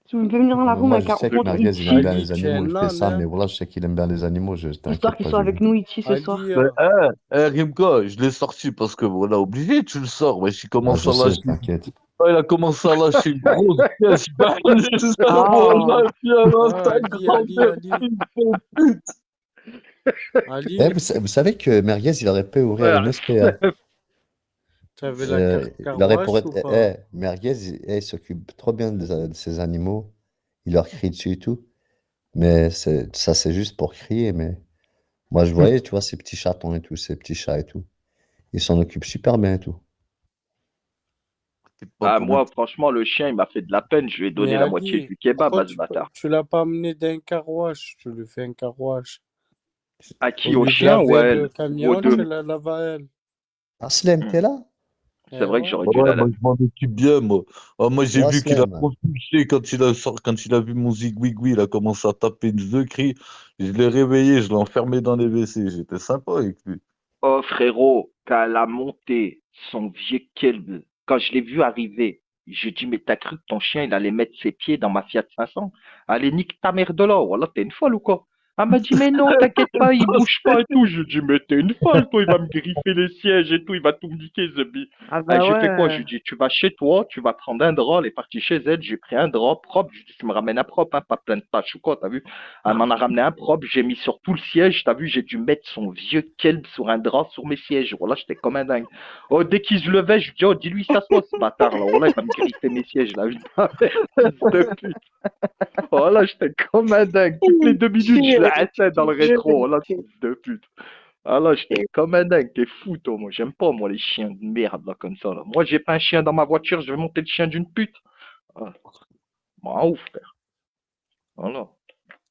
Tu peux venir dans la room Moi, avec je un sais que compte merguez, il aime bien Ichi, Ali, les tu es animaux, il fait un ça, âne, mais hein. voilà, je sais qu'il aime bien les animaux, je histoire t'inquiète qu'il pas, soit je avec viens. nous Ichi ce soir. Ali, Mais, Rimka, je l'ai sorti parce que voilà, obligé, tu le sors. Ouais, il Ouais, commence je à sais, lâcher. t'inquiète. Ouais, il a commencé à lâcher une grosse pièce. Bah, Oh, voilà, tiens, là, Ah, ta Ali, Ali, grand-mère, Ali. fils de pute. Eh, Ali, vous savez que merguez, il aurait pu ouvrir Ouais, une SPA. tu avais la carte Il aurait pour carouage être. ou pas? Merguez, il s'occupe trop bien de ses animaux, il leur crie dessus et tout, mais ça, c'est juste pour crier, mais moi, je voyais, tu vois, ces petits chatons et tout, ces petits chats et tout. Il s'en occupe super bien et tout. C'est pas bah, pour une. moi, franchement, le chien, il m'a fait de la peine. Je lui ai Mais donné la moitié Ali, du kebab pourquoi à ce bâtard. tu l'as pas amené d'un carouage? Tu lui fais un carouage. À Au qui? Au lieu de chien ou laver à elle? le Ou aux camion, deux? tu la laves à elle. Aslem, Hmm. t'es là? C'est Eh vrai que ouais. j'aurais dû Ouais, la moi, laver. je m'en occupe bien, moi. Ah, moi, j'ai Ouais, vu qu'il a Aslem. consulté quand il a vu mon zigouigoui, il a commencé à taper une deux cris. Je l'ai réveillé, je l'ai enfermé dans les WC. J'étais sympa avec lui. Oh, frérot, quand elle a monté son vieux kelb, quand je l'ai vu arriver, je dis, mais t'as cru que ton chien, il allait mettre ses pieds dans ma Fiat 500? Allez, nique ta mère de là. Voilà, t'es une folle ou quoi? Elle m'a dit, mais non, t'inquiète pas, il bouge pas et tout. Je dis, mais t'es une folle, toi, il va me griffer les sièges et tout, il va tout me niquer, The Bee. ah Ah, bah j'ai fait quoi? Je ouais. lui dis, tu vas chez toi, tu vas prendre un drap. Elle est partie chez elle, j'ai pris un drap propre. Je lui dis, tu me ramènes un propre, hein, pas plein de taches ou quoi, t'as vu? Elle m'en a ramené un propre, j'ai mis sur tout le siège, t'as vu? J'ai dû mettre son vieux kelb sur un drap sur mes sièges. Voilà, j'étais comme un dingue. Oh, dès qu'il se levait, je lui dis, oh, dis-lui, s'assoit, ce bâtard, là. Voilà, il va me griffer mes sièges, là. Fils de pute. Voilà, j'étais comme un dingue. Toutes les 2 minutes, je l'arrêtais dans le rétro. Voilà, fils de pute. Ah là, j'étais comme un dingue, t'es fou, toi. Moi, j'aime pas, moi, les chiens de merde, là, comme ça, là. Moi, j'ai pas un chien dans ma voiture, je vais monter le chien d'une pute. Ah, moi, ouf, frère. Voilà.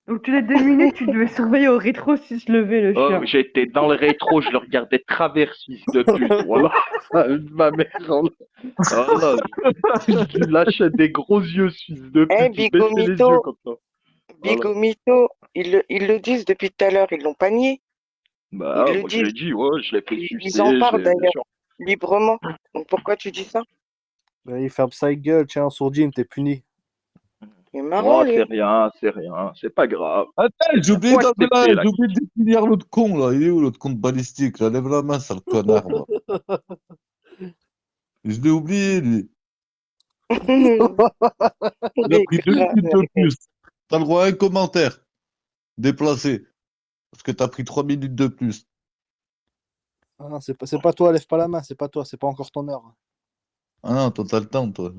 Donc, toutes les 2 minutes, tu devais surveiller au rétro s'il se levait, le Oh, chien. j'étais dans le rétro, je le regardais de travers, fils de pute. Voilà. Ma mère, voilà. Voilà. Je lui lâchais des gros yeux, fils de Eh, pute. Il baissait les yeux comme ça. Voilà. Bigomito, ils le disent depuis tout à l'heure, ils l'ont pas nié. Bah, Ils le moi, je l'ai disent. dit, ouais, je l'ai fait Ils en sucer, parlent bien d'ailleurs, sûr. librement. Donc pourquoi tu dis ça? Il ferme sa gueule, tiens, sourdine, t'es puni. Il est marrant, Oh, lui. c'est rien, c'est pas grave. Attends, Faut accepter, là. j'ai oublié de définir l'autre con, là. Il est où, l'autre con de balistique, là? Lève la main, sale connard, là. Je l'ai oublié, lui. Il a pris 2 minutes de plus. T'as le droit à un commentaire déplacé. Parce que t'as pris 3 minutes de plus. Ah, c'est pas toi, lève pas la main, c'est pas toi, c'est pas encore ton heure. Ah non, toi, t'as le temps, toi.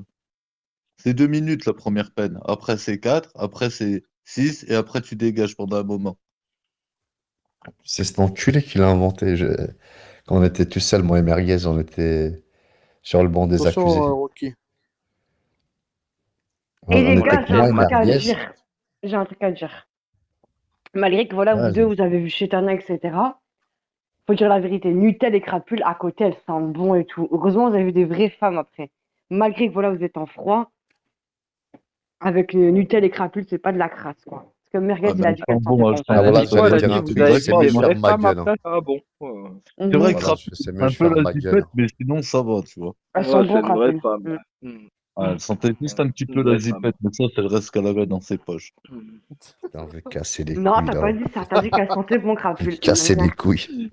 C'est 2 minutes la première peine. Après, c'est 4. Après, c'est 6. Et après, tu dégages pendant un moment. C'est cet enculé qui l'a inventé. Quand on était tout seul, moi et Merguez, on était sur le banc des Attention, accusés. Rocky. Et On les était gars, que j'ai un moi et truc à Merguez. dire. J'ai un truc à dire. Malgré que voilà, vous deux, Vas-y. vous avez vu Chetana, etc. Faut dire la vérité. Nutel et Crapule, à côté, elles sentent bon et tout. Heureusement, vous avez vu des vraies femmes après. Malgré que voilà, vous êtes en froid, avec Nutel et Crapule, c'est pas de la crasse, quoi. Parce que Merguez, Ah il ben, a elles dit sont qu'elle sentait bon, bon. elles Ah, sont Ah elle a bon. voilà, dit Ça, quoi? j'allais Elle a dire dit un vous truc, avez c'est vu mieux des je vraies ferme ma femmes gueule. Hein. après? Ah bon. Ouais. c'est vrai que Voilà, Crapule, c'est mieux un je peu ferme la ma gueule. zipette, mais sinon, ça va, tu vois. Elles Ouais, sont c'est bon, une vraie Crapule. femme. Ah, elle sentait juste un petit Une peu la vraie femme. zipette, mais ça, c'est le reste qu'elle avait dans ses poches. On veut casser les Non, couilles t'as là. pas dit ça. T'as dit qu'elle sentait bon, Vous Crapule. cassez les couilles.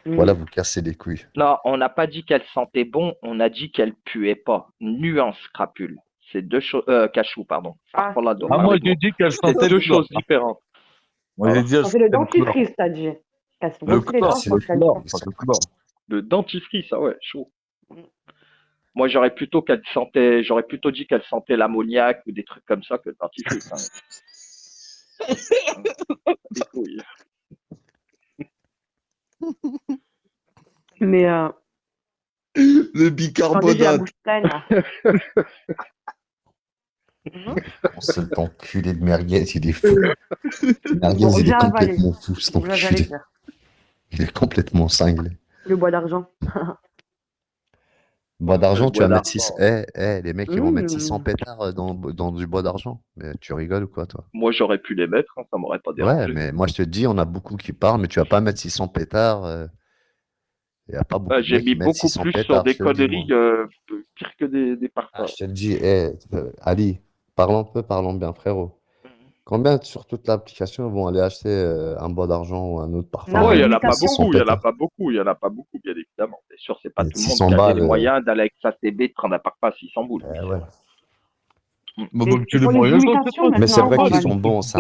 Voilà, Mm. vous cassez les couilles. Non, on n'a pas dit qu'elle sentait bon, on a dit qu'elle puait pas. Nuance crapule. C'est deux choses. Cachou, pardon. Ah, Parfois là, doit Ah, parler moi, de j'ai moi. dit qu'elle C'est sentait le deux chlore. choses différentes. Moi, j'ai Voilà. dit elle sentait le sentait le chlore. dentifrice, t'as dit. Qu'elle Le sentait les chlore, dents, c'est quoi, le qu'elle chlore, sent. pas le chlore. Le dentifrice, ah ouais, chaud. Moi, j'aurais plutôt dit qu'elle sentait l'ammoniac ou des trucs comme ça que le dentifrice. Hein. Des couilles. Mais Le attendez, j'ai la bicarbonate. bouche pleine, là. Mhm. Oh, cet enculé de Merguez, il est fou. Merguez, Bon, il j'ai est avalé. complètement fou, cet Vous allez enculé. dire. Il est complètement cinglé. Le bois d'argent. Bois Le d'argent, tu bois vas mettre 6. d'argent. Les mecs, ils vont mettre 600 Mmh. pétards dans du bois d'argent. Mais tu rigoles ou quoi, toi? Moi, j'aurais pu les mettre, hein, ça m'aurait pas Ouais, dérangé. mais moi, je te dis, on a beaucoup qui parlent, mais tu vas pas mettre 600 pétards. Il n'y a pas beaucoup de J'ai mecs mis qui mettent beaucoup 600 plus sur pétards, je des te le dis, moi. conneries pires que des Ah, parfums. je te le dis, Ali, parlons bien, frérot. Combien sur toute l'application vont aller acheter un bois d'argent ou un autre parfum Non, Ouais, mais il y en avec a pas 600 l'imitation. beaucoup, il y en a pétards? pas beaucoup, il y en a pas beaucoup, bien évidemment. C'est sûr, c'est pas Et tout le monde 600 qui avait balles. les moyens d'aller avec sa CB de prendre un parfum à 600 boules. Oui, Eh c'est ouais. vrai. Mm. Bah, Mais comme tu ils les font les moyens, j'en sais imitations pas, Mais c'est maintenant, vrai qu'on qu'ils va. sont bons, comme tu,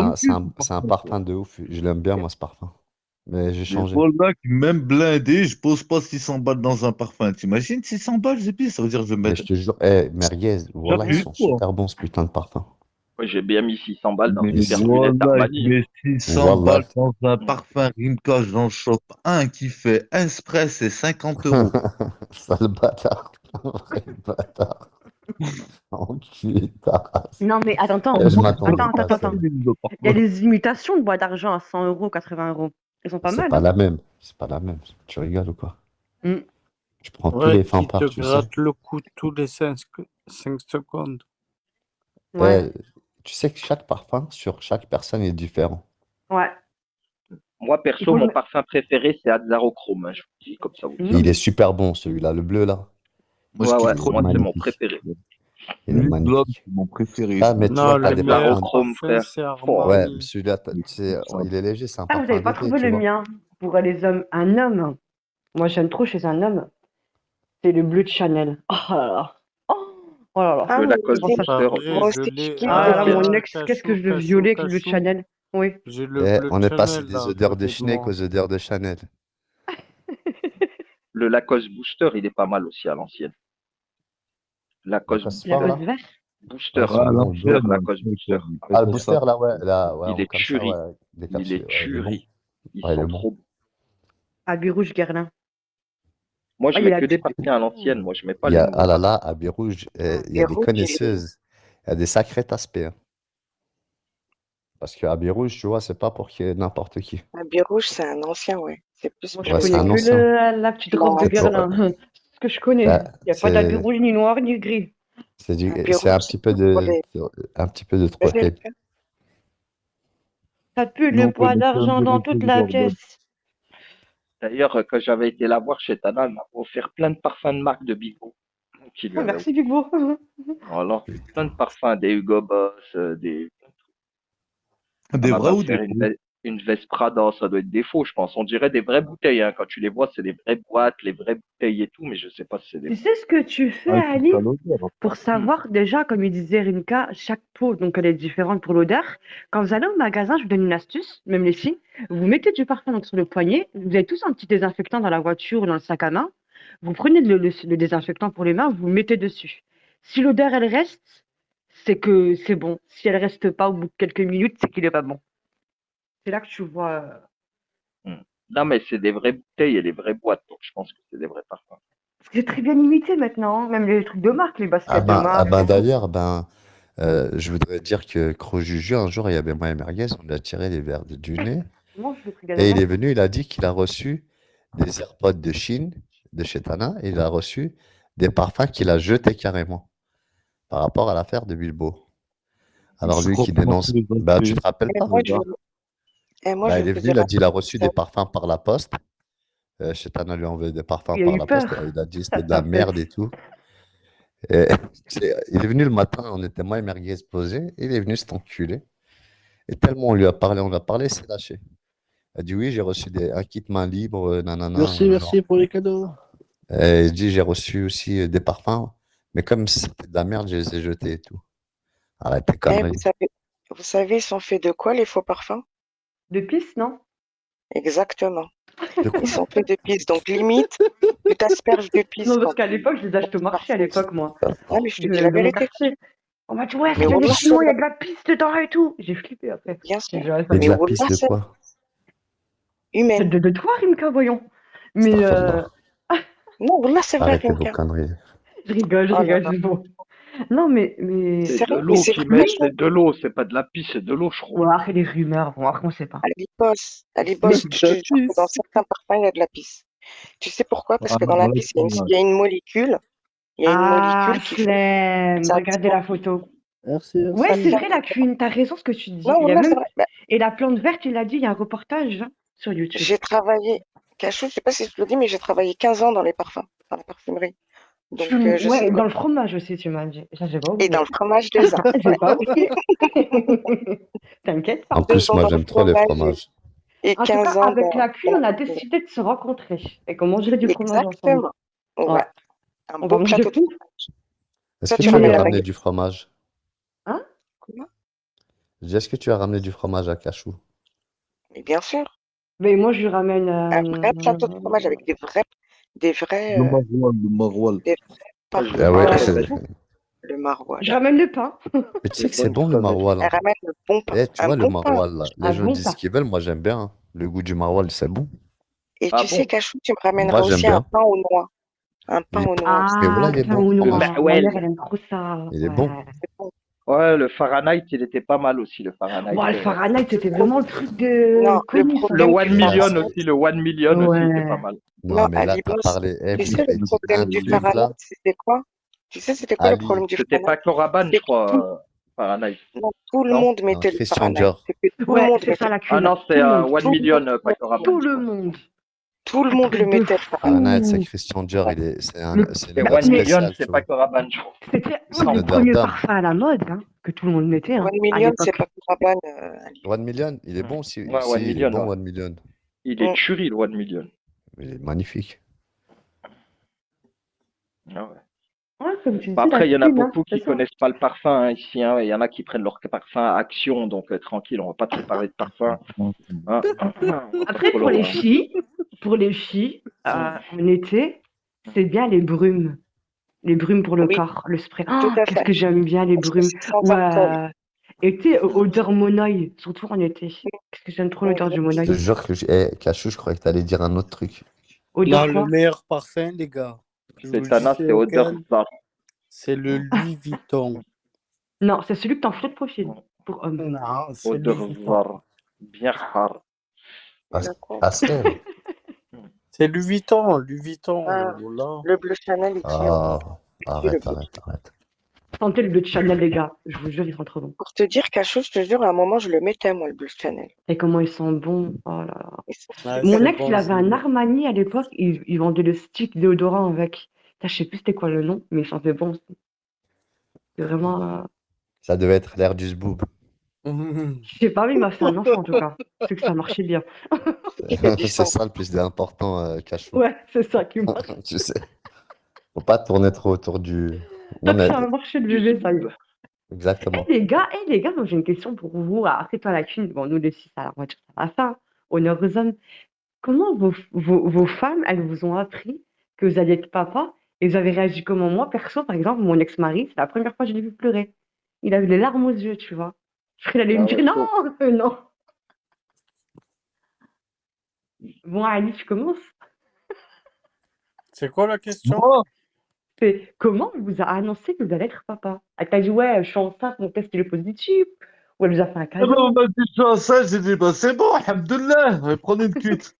c'est un parfum de ouf. Je l'aime bien, moi, ce parfum. Mais j'ai des changé. voilà qui, même blindés, je pose pas 600 balles dans un parfum. T'imagines 600 balles, c'est pire, ça veut dire que je vais Mais mettre je te jure, Merguez, voilà, ils j'abuse, sont quoi. super bons, ce putain de parfum. Ouais, j'ai bien mis 600 balles dans Mais une Ils sont- perfullette voilà, je Armani. mets 600 Wallah. balles dans un Mm. parfum Rimka, j'en chope un qui fait express et 50 euros. Sale bâtard. Vrai bâtard. Enculé de ta race. Non, mais attends, Je attends. m'attendais Attends, pas à attends, ça. attends. Il y a des imitations de bois d'argent à 100 euros, 80 euros. Elles sont pas C'est mal, pas hein? la même. C'est pas la même. Tu rigoles ou quoi? Mm. Tu prends tous Ouais, les fins qui te par, tu sais. gratte le cou tous les 5 secondes. Ouais, Tu sais que chaque parfum sur chaque personne est différent. ouais. Moi, Il perso, faut mon jouer. parfum préféré, c'est Azzarochrome. Hein, je vous dis comme ça, vous le Et il savez. est super bon, celui-là, le bleu là. Moi, je Ouais, kiffe ouais, Il est trop moi, c'est mon magnifique. préféré. Il est Nuit Blood, magnifique. c'est mon préféré, Ah, ça. mais tu vois, Non, t'as le des meilleur parfums. Azzarochrome, parfum, frère. c'est Oh. Ouais, Armani. celui-là, il est léger, c'est un Ah, vous parfum n'avez pas d'été, trouvé tu le vois. mien pour les hommes. Un homme. Moi, j'aime trop chez un homme. C'est le bleu de Chanel. Oh là là. Oh là là. Ah, Le mais Lacoste Oh, il est ça, Pas Booster. vrai, moi je aussi, je l'ai. kiffe ah là là, le mon Ah, ex, qu'est-ce que cachou, je le cachou, violais avec le bleu de cachou. Chanel. Oui. J'ai le bleu On de est passé Chanel des là à odeurs de côté de Schneck moi. aux odeurs de Chanel. Le Lacoste Booster, il est pas mal aussi à l'ancienne. Lacoste Lacoste La sport Booster. cause là? vert. Booster, Ouais, ils Ah, sont bons, Booster, bleus. l'ancienne, Lacoste ouais, Booster. c'est Ah, le pour ça. booster là, ouais, là, ouais, Il en est comme ça, tuerie. ouais, des Il est capsules. Ouais, il est bon. tuerie. Ils Ouais, il est sont bon. trop bons. Habit rouge Guerlain. Moi, Ah, je il y a mets la que des petite. parfums à l'ancienne. Moi, je mets pas Il y les a, nouveaux ah là parfums. là, à Birouge, il y a Et des rouge, connaisseuses. Il y a des sacrés aspects. Hein. Parce qu'à Birouge, tu vois, c'est pas pour qui n'importe qui. un rouge, c'est un ancien, ouais. C'est plus Moi, je Ouais, pour c'est connais un que ancien. la petite robe de la C'est pour, Guerlain. C'est ce que je connais. bah, Il n'y a pas d'habit rouge, ni noir, ni gris. un c'est rouge, c'est plus pour les un petit peu de trop bébés. heavy. Ça pue le Non, pas bois les d'argent conneries, dans les toute trucs la Gordon. pièce. D'ailleurs, quand j'avais été la voir chez Tana, elle m'a offert plein de parfums de marque de Bigo qui lui Oh, avait merci, Big Bo. voilà, plein de parfums, des Hugo Boss, des. Des Elle m'a vrais ou des offert une faux? belle. Une veste Prada, ça doit être des faux, je pense. On dirait des vraies bouteilles, hein. Quand tu les vois, c'est des vraies boîtes, les vraies bouteilles et tout, mais je sais pas si c'est des Tu faux. sais ce que tu fais, Ah, il Ali, faut pas l'odeur, pour après. savoir déjà, comme il disait Rimka, chaque peau, donc elle est différente pour l'odeur. Quand vous allez au magasin, je vous donne une astuce, même les filles, vous mettez du parfum donc, sur le poignet, vous avez tous un petit désinfectant dans la voiture ou dans le sac à main, vous prenez le désinfectant pour les mains, vous le mettez dessus. Si l'odeur, elle reste, c'est que c'est bon. Si elle reste pas au bout de quelques minutes, c'est qu'il est pas bon. C'est là que tu vois. Hmm. Non, mais c'est des vraies bouteilles et des vraies boîtes, donc je pense que c'est des vrais parfums. C'est très bien imité maintenant, hein. Même les trucs de marque, les Ah baskets de ben, marque et tout. d'ailleurs, je voudrais dire que Crojuju, un jour, il y avait moi et Merguez, on lui a tiré les verres du nez, Moi, je le truc et il d'avant. est venu, il a dit qu'il a reçu des AirPods de Chine, de chez Tana, et il a reçu des parfums qu'il a jetés carrément, par rapport à l'affaire de Bilbo. Alors Je lui crois qui pas dénonce, tous les bah tu aspects. te rappelles Et pas? moi, Le bar. je Il vais est vous venu, dire il a un dit il a truc. reçu des parfums par la poste. Chez Tana lui a envoyé des parfums Il a par eu la poste. peur. Il a dit c'était Ça de la t'a fait. merde et tout. Et il est venu le matin, on était moi et Merguez posés. Il est venu cet enculé. Et tellement on lui a parlé, il s'est lâché. Il a dit oui, j'ai reçu un kit main libre, nanana, Merci, genre. merci pour les cadeaux. Et il dit j'ai reçu aussi des parfums. Mais comme c'était de la merde, je les ai jetés et tout. Arrête tes Eh, conneries. vous savez, ils sont faits de quoi, les faux parfums? De pisse, non? Exactement. De Ils quoi? sont faits de pisse. Donc, limite, tu t'asperges de pisse Non, parce quand qu'à tu l'époque, je les achetais au marché, à parfums. l'époque, moi, Ah, mais je te dis la de mon vérité. quartier. On m'a dit, ouais, ça Mais vient des Wallah, c'est Chinois, il y vrai. a de la pisse dedans et tout. J'ai flippé après. Bien J'ai sûr. dit, ouais, ça Mais de Mais vient la de piste Wallah, de c'est quoi? humaine. de toi, Rimka, voyons. Mais Astaghfirullah. Non, Wallah, c'est vrai, Arrêtez vos Rimka. conneries. je Oh là rigole, là. c'est bon. Non, mais, C'est de Sérieux, mais l'eau c'est qu'ils vrai, mettent, Cachou. c'est de l'eau, c'est pas de la pisse, c'est de l'eau, je crois. ouais, après les rumeurs, bon, après on sait pas. À Mais l'Ibos, je te La jure que dans pisse. certains parfums, il y a de la pisse. Tu sais pourquoi? Parce Ah, que dans la voilà, pisse, c'est dommage. il y a une molécule. Il y a une ah, molécule qui fait que flemme, ça regardez absorbe. la photo. Merci, Ouais, Ça merci. c'est fait. vrai, la cuine, t'as raison ce que tu dis. Non, Il y a Wallah, c'est même. vrai. Bah, Et la plante verte, il a dit, il y a un reportage hein, sur YouTube. j'ai travaillé, Cachou, je sais pas si je te le dis, mais j'ai travaillé 15 ans dans les parfums, dans la parfumerie. Donc, je sais Ouais, quoi. dans le fromage aussi, tu m'as dit. Ça, j'ai pas Et dans oublié. le fromage, 2 ans. J'ai Ouais. pas oublié. T'inquiète En pas. 2 plus, ans moi, dans le j'aime trop les fromage fromages. et En tout cas, 15 ans avec la dans cuine, la on a parfumerie. décidé de se rencontrer et qu'on mangerait du fromage ensemble. Exactement. Ouais, Ouais. Un on va beau manger plateau de tout. fromage. Est-ce Toi, que tu tu lui ramènes as Mais, la ramené baguette. du fromage? hein? Comment? Je dis, est-ce que tu as ramené du fromage à Cachou? Mais bien sûr. Mais moi, je lui ramène. Un vrai plateau de fromage avec des vrais, Le maroilles, le maroilles. Moi, je parfums. veux Ah du ouais. Ouais, crevette. le maroilles. Je ramène le pain. Mais tu Des sais que c'est bonnes bon le crevettes. maroilles, Elle hein. ramène le bon pain. Eh, tu Un vois le bon pain. maroilles là, les Un gens bon disent ce pain. qu'ils veulent, moi j'aime bien, hein. Le goût du maroilles, c'est bon. Et Ah tu sais, bon? Cachou, tu me Moi ramèneras j'aime aussi un bien. pain aux noix. Un pain Il est- aux noix aussi. Mais voilà, Ah, il est pain bon le au Bah fromage. noix. Ma mère, ouais, elle aime trop ça. Il est bon. Ouais. C'est bon. ouais, le Fahrenheit, il était pas mal aussi, le Fahrenheit. Ouais, le Fahrenheit, c'était vraiment le truc de Non, le connu, ça. Le problème du One Ouais, Million Fahrenheit, aussi, le One Million aussi était pas Ouais. mal. non, non, mais à là, t'as Libos, parlé. Eh, tu vous sais avez le dit problème un du truc Fahrenheit, là. c'était quoi? Tu sais, c'était quoi le Ali. problème du C'était Fahrenheit? pas Coraban, je C'est que crois, Fahrenheit. non, tout le Non? monde Non, mettait le Christian Fahrenheit. Dior. C'est que tout le Ouais, monde c'est ça mettait. la Ah cuine. non, Tout c'est le monde. One Tout le Million, pas Coraban, Tout je le crois. monde. Tout le Un monde le truc de mettait le Fahrenheit. Fahrenheit, c'est fou. Christian Dior. C'est une Et odeur One Mais Million, spéciale, c'est tu pas vois. Coraban, je crois. c'était un C'est une des odeur premiers d'homme. parfums à la mode hein, que tout le monde mettait hein, 1 à million, c'est l'époque. pas Rabanne, Ali. One Million, il est bon Mm. aussi. Ouais, One Si, il est Million, bon, ouais. One Million. Il est tuerie, le One Million. Il est magnifique. Ah ouais. Ouais, comme tu dis, Bah, la après, il y en a cuine, hein, beaucoup c'est qui ça. connaissent pas le parfum hein, ici. Hein. Il y en a qui prennent leur parfum à Action, donc tranquille, on va pas trop parler de parfum. Hein. On va pas Après, trop pour les leur- filles, en été, c'est bien les brumes. Les brumes pour le Oui, corps, le spray. tout Oh, à qu'est-ce fait. que j'aime bien les Parce que brumes. c'est sans Ou alcool. été, odeur monoï, surtout en été. Qu'est-ce que j'aime trop l'odeur du Je te monoï. jure que Cachou, je croyais que t'allais dire un autre truc. Odeur Non, le quoi? meilleur parfum, les gars. Je vous C'est le dis, Tana, c'est c'est Odeur lequel? Zar. C'est le Louis Vuitton. Non, c'est celui que t'en photo de profil pour homme. Non, c'est Louis Odeur Vuitton. Zar. Bien hard. Et le quoi? Pastel. C'est Louis Vuitton, Louis Vuitton. Ah, Voilà. le bleu Chanel, il tire. Ah, C'est le arrête, bleu. arrête. Sentez le bleu de Chanel, les gars. Je vous jure, ils sont trop bons. Pour te dire, Cachot, je te jure, à un moment, je le mettais, moi, le bleu Chanel. Et comment ils sont bons. Oh là là. Ils sont Ouais, super. Mon c'est ex, il bon, avait c'est un bon. Armani à l'époque. Il vendait le stick déodorant avec. Putain, je sais plus c'était quoi le nom, mais il sentait bon. C'est vraiment. Ça devait être l'air du zboob. Je sais pas, mais il m'a fait un enfant en tout cas. C'est que ça marchait bien. Il a dit C'est ça. ça le plus important, Cachou. Ouais, c'est ça qui marche. Tu sais, faut pas tourner trop autour du. Non, Tant que mais ça a marché le Du bébé, ça y est. zoub. exactement. Les gars, moi j'ai une question pour vous. Après toi, la thune, bon, nous les six, on va dire ça va ça. Honneur aux hommes. Comment vos femmes, elles vous ont appris que vous alliez être papa et vous avez réagi comment? Moi, perso, par exemple, mon ex-mari, c'est la première fois que je l'ai vu pleurer. Il a eu les larmes aux yeux, tu vois. Il allait me Ah dire ouais, non, chaud. non. Bon, Ali, tu commences. C'est quoi la question? Moi, C'est comment elle vous a annoncé que vous allez être papa? Elle t'a dit, ouais, je suis enceinte, mon test il est positif. Ou elle vous a fait un eh ben, on cadeau. m'a dit ça, j'ai dit, bah, c'est bon, alhamdoulilah, prenez une cuite.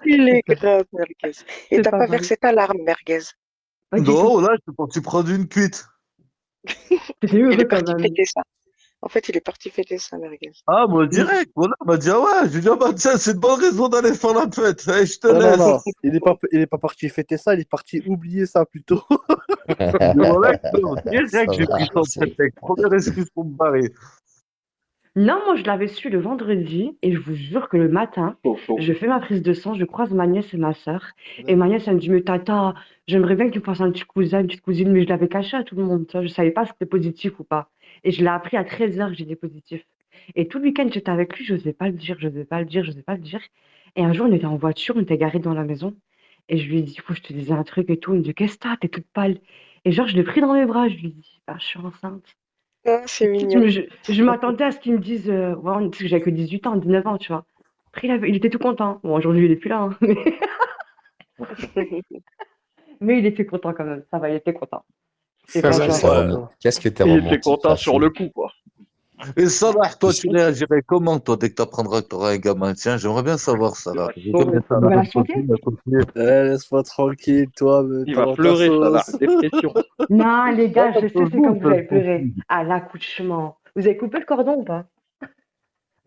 Il est grave, merguez. Et C'est t'as pas pas mal. versé ta larme, merguez. Pas du tout. Non, là, je suis parti prendre une cuite. C'était Il heureux est quand parti même. fêter ça. En fait, il est parti fêter ça, merguez. Ah, moi, Mm. direct, voilà, elle m'a dit, ah ouais, je lui ai dit, ah bah, tiens, c'est une bonne raison d'aller faire la fête. Allez, je te Non, non, non. laisse. Il est pas parti fêter ça, il est parti oublier ça plutôt. Mais voilà, direct, Ça j'ai pris va, son c'est. prétexte. Première excuse pour me barrer. Non, moi je l'avais su le vendredi et je vous jure que le matin, Chaud, chaud. je fais ma prise de sang, je croise ma nièce et ma sœur. Et ma nièce, elle me dit, mais tata, j'aimerais bien que tu fasses un petit cousin, une petite cousine, mais je l'avais caché à tout le monde. Tu vois, je savais pas si c'était positif ou pas. Et je l'ai appris à 13h que j'étais positif. Et tout le week-end, j'étais avec lui, je n'osais pas le dire, je n'osais pas le dire, je n'osais pas le dire. Et un jour, on était en voiture, on était garés dans la maison. Et je lui ai dit, faut que je te dise un truc et tout. Il me dit, qu'est-ce que t'as? T'es toute pâle. Et genre, je l'ai pris dans mes bras, je lui ai dit, bah, je suis enceinte. Ah, c'est Tu sais, mignon. je m'attendais à ce qu'ils me disent, ouais, parce que j'avais que 18 ans, 19 ans, tu vois. Après, il était tout content. Bon, aujourd'hui, il est plus là, hein, mais il était content quand même. Ça va, il était content. C'est Ça pas va, Qu'est-ce que genre, c'est ça va. Qu'est-ce que t'es Il était romantique, content sur Cachou? le coup, quoi. Et Salah, Tu toi, tu sais? réagirais comment, toi, dès que tu apprendras que tu auras un gamin? Tiens, j'aimerais bien savoir, Salah. Ah, J'ai chaud, combien ça il là. va la de chanter? copines à côté. Laisse-moi tranquille, toi, mais Il pas va dans ta pleurer, ça là. sauce. Dépression. Non, les Ah, gars, je sais c'est toujours, quand vous ça, allez je pleurer. confie. À l'accouchement. Vous avez coupé le cordon ou pas?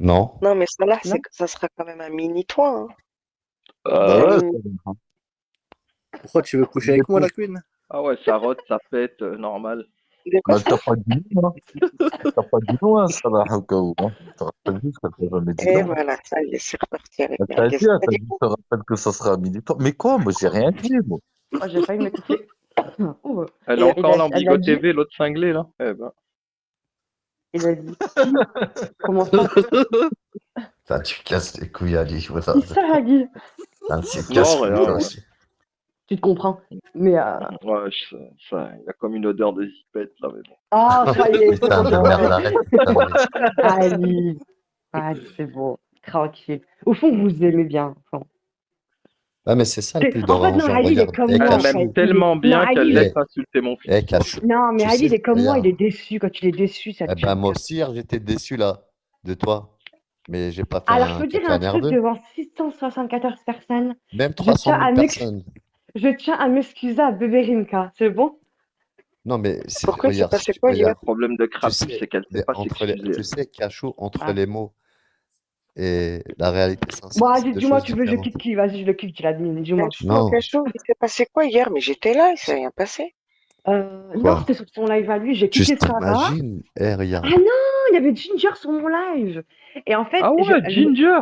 Non? Non, mais ça là, Non? ça sera quand même un mini toi, hein. Bah Un Euh, ouais, mini. Pourquoi tu veux coucher avec moi, la queen? Ah ouais, ça rote, ça pète, normal. De quoi bah, ça? t'as pas dit non, hein. T'as pas dit non, hein, Salah, au cas où. Hein. Je te rappelle juste que t'as jamais dit Et non. voilà, ça y est, c'est reparti avec Elle t'a merguez. dit, elle T'as t'a dit dit, je quoi? te rappelle que ça sera militant. Mais quoi? Moi, j'ai rien dit, moi. Oh, j'ai failli m'étouffer. Oh, Elle est Et encore là en elle a Bigot dit, TV, l'autre cinglé, là. Eh ben. il a dit, qui? Comment ça? Là, tu casses les couilles, Ali. Voilà. Qui ça, Hagi? Ah, c'est Non, casse-couille, toi rien. aussi. Tu te comprends. Mais, Ouais, il y a comme une odeur de zipette, là, mais bon. oh, ça y est, c'est Putain bon, de c'est merde, bon. arrête tes conneries. Ali, Ali, c'est bon. Tranquille. Au fond, vous vous aimez bien. Au fond. Ah, mais c'est ça le plus En fait, non, dérangeant. Ali, il est Regarde, comme eh, moi, Elle en Cachou. m'aime fait. tellement Non, bien qu'elle Ali, laisse Eh, insulter mon fils. Cachou. non, mais Tu Ali, il sais, est comme moi, il regarde. est déçu. Quand il est déçu, ça Eh le tient ben, à moi cœur. aussi, hier, j'étais déçu, là, de toi. Mais j'ai pas fait Alors, je un peux dire caca un truc nerveux. devant 674 personnes. Même Je 300 tiens 000 à personnes. je tiens à m'excuser à bébé Rimka. C'est bon? Non, mais pourquoi il s'est regarde, passé quoi hier? Le regarde. problème de Tu Crapule, sais, c'est qu'elle sait pas entre les, s'excuser. tu sais, Cachou, entre Ah. les mots et la réalité Bon, sincère, c'est vas-y, deux dis-moi, choses tu veux, je différentes. quitte qui? Vas-y, je le quitte, tu l'admines, dis-moi. Non, Cachot, il s'est passé quoi hier? Mais j'étais là, il s'est rien passé. Non, quoi? c'était sur son live à lui. J'ai Tu quitté Sarah. t'imagines? Eh, Ah regarde. non, il y avait Ginger sur mon live. Et en fait, Ah ouais, Ginger!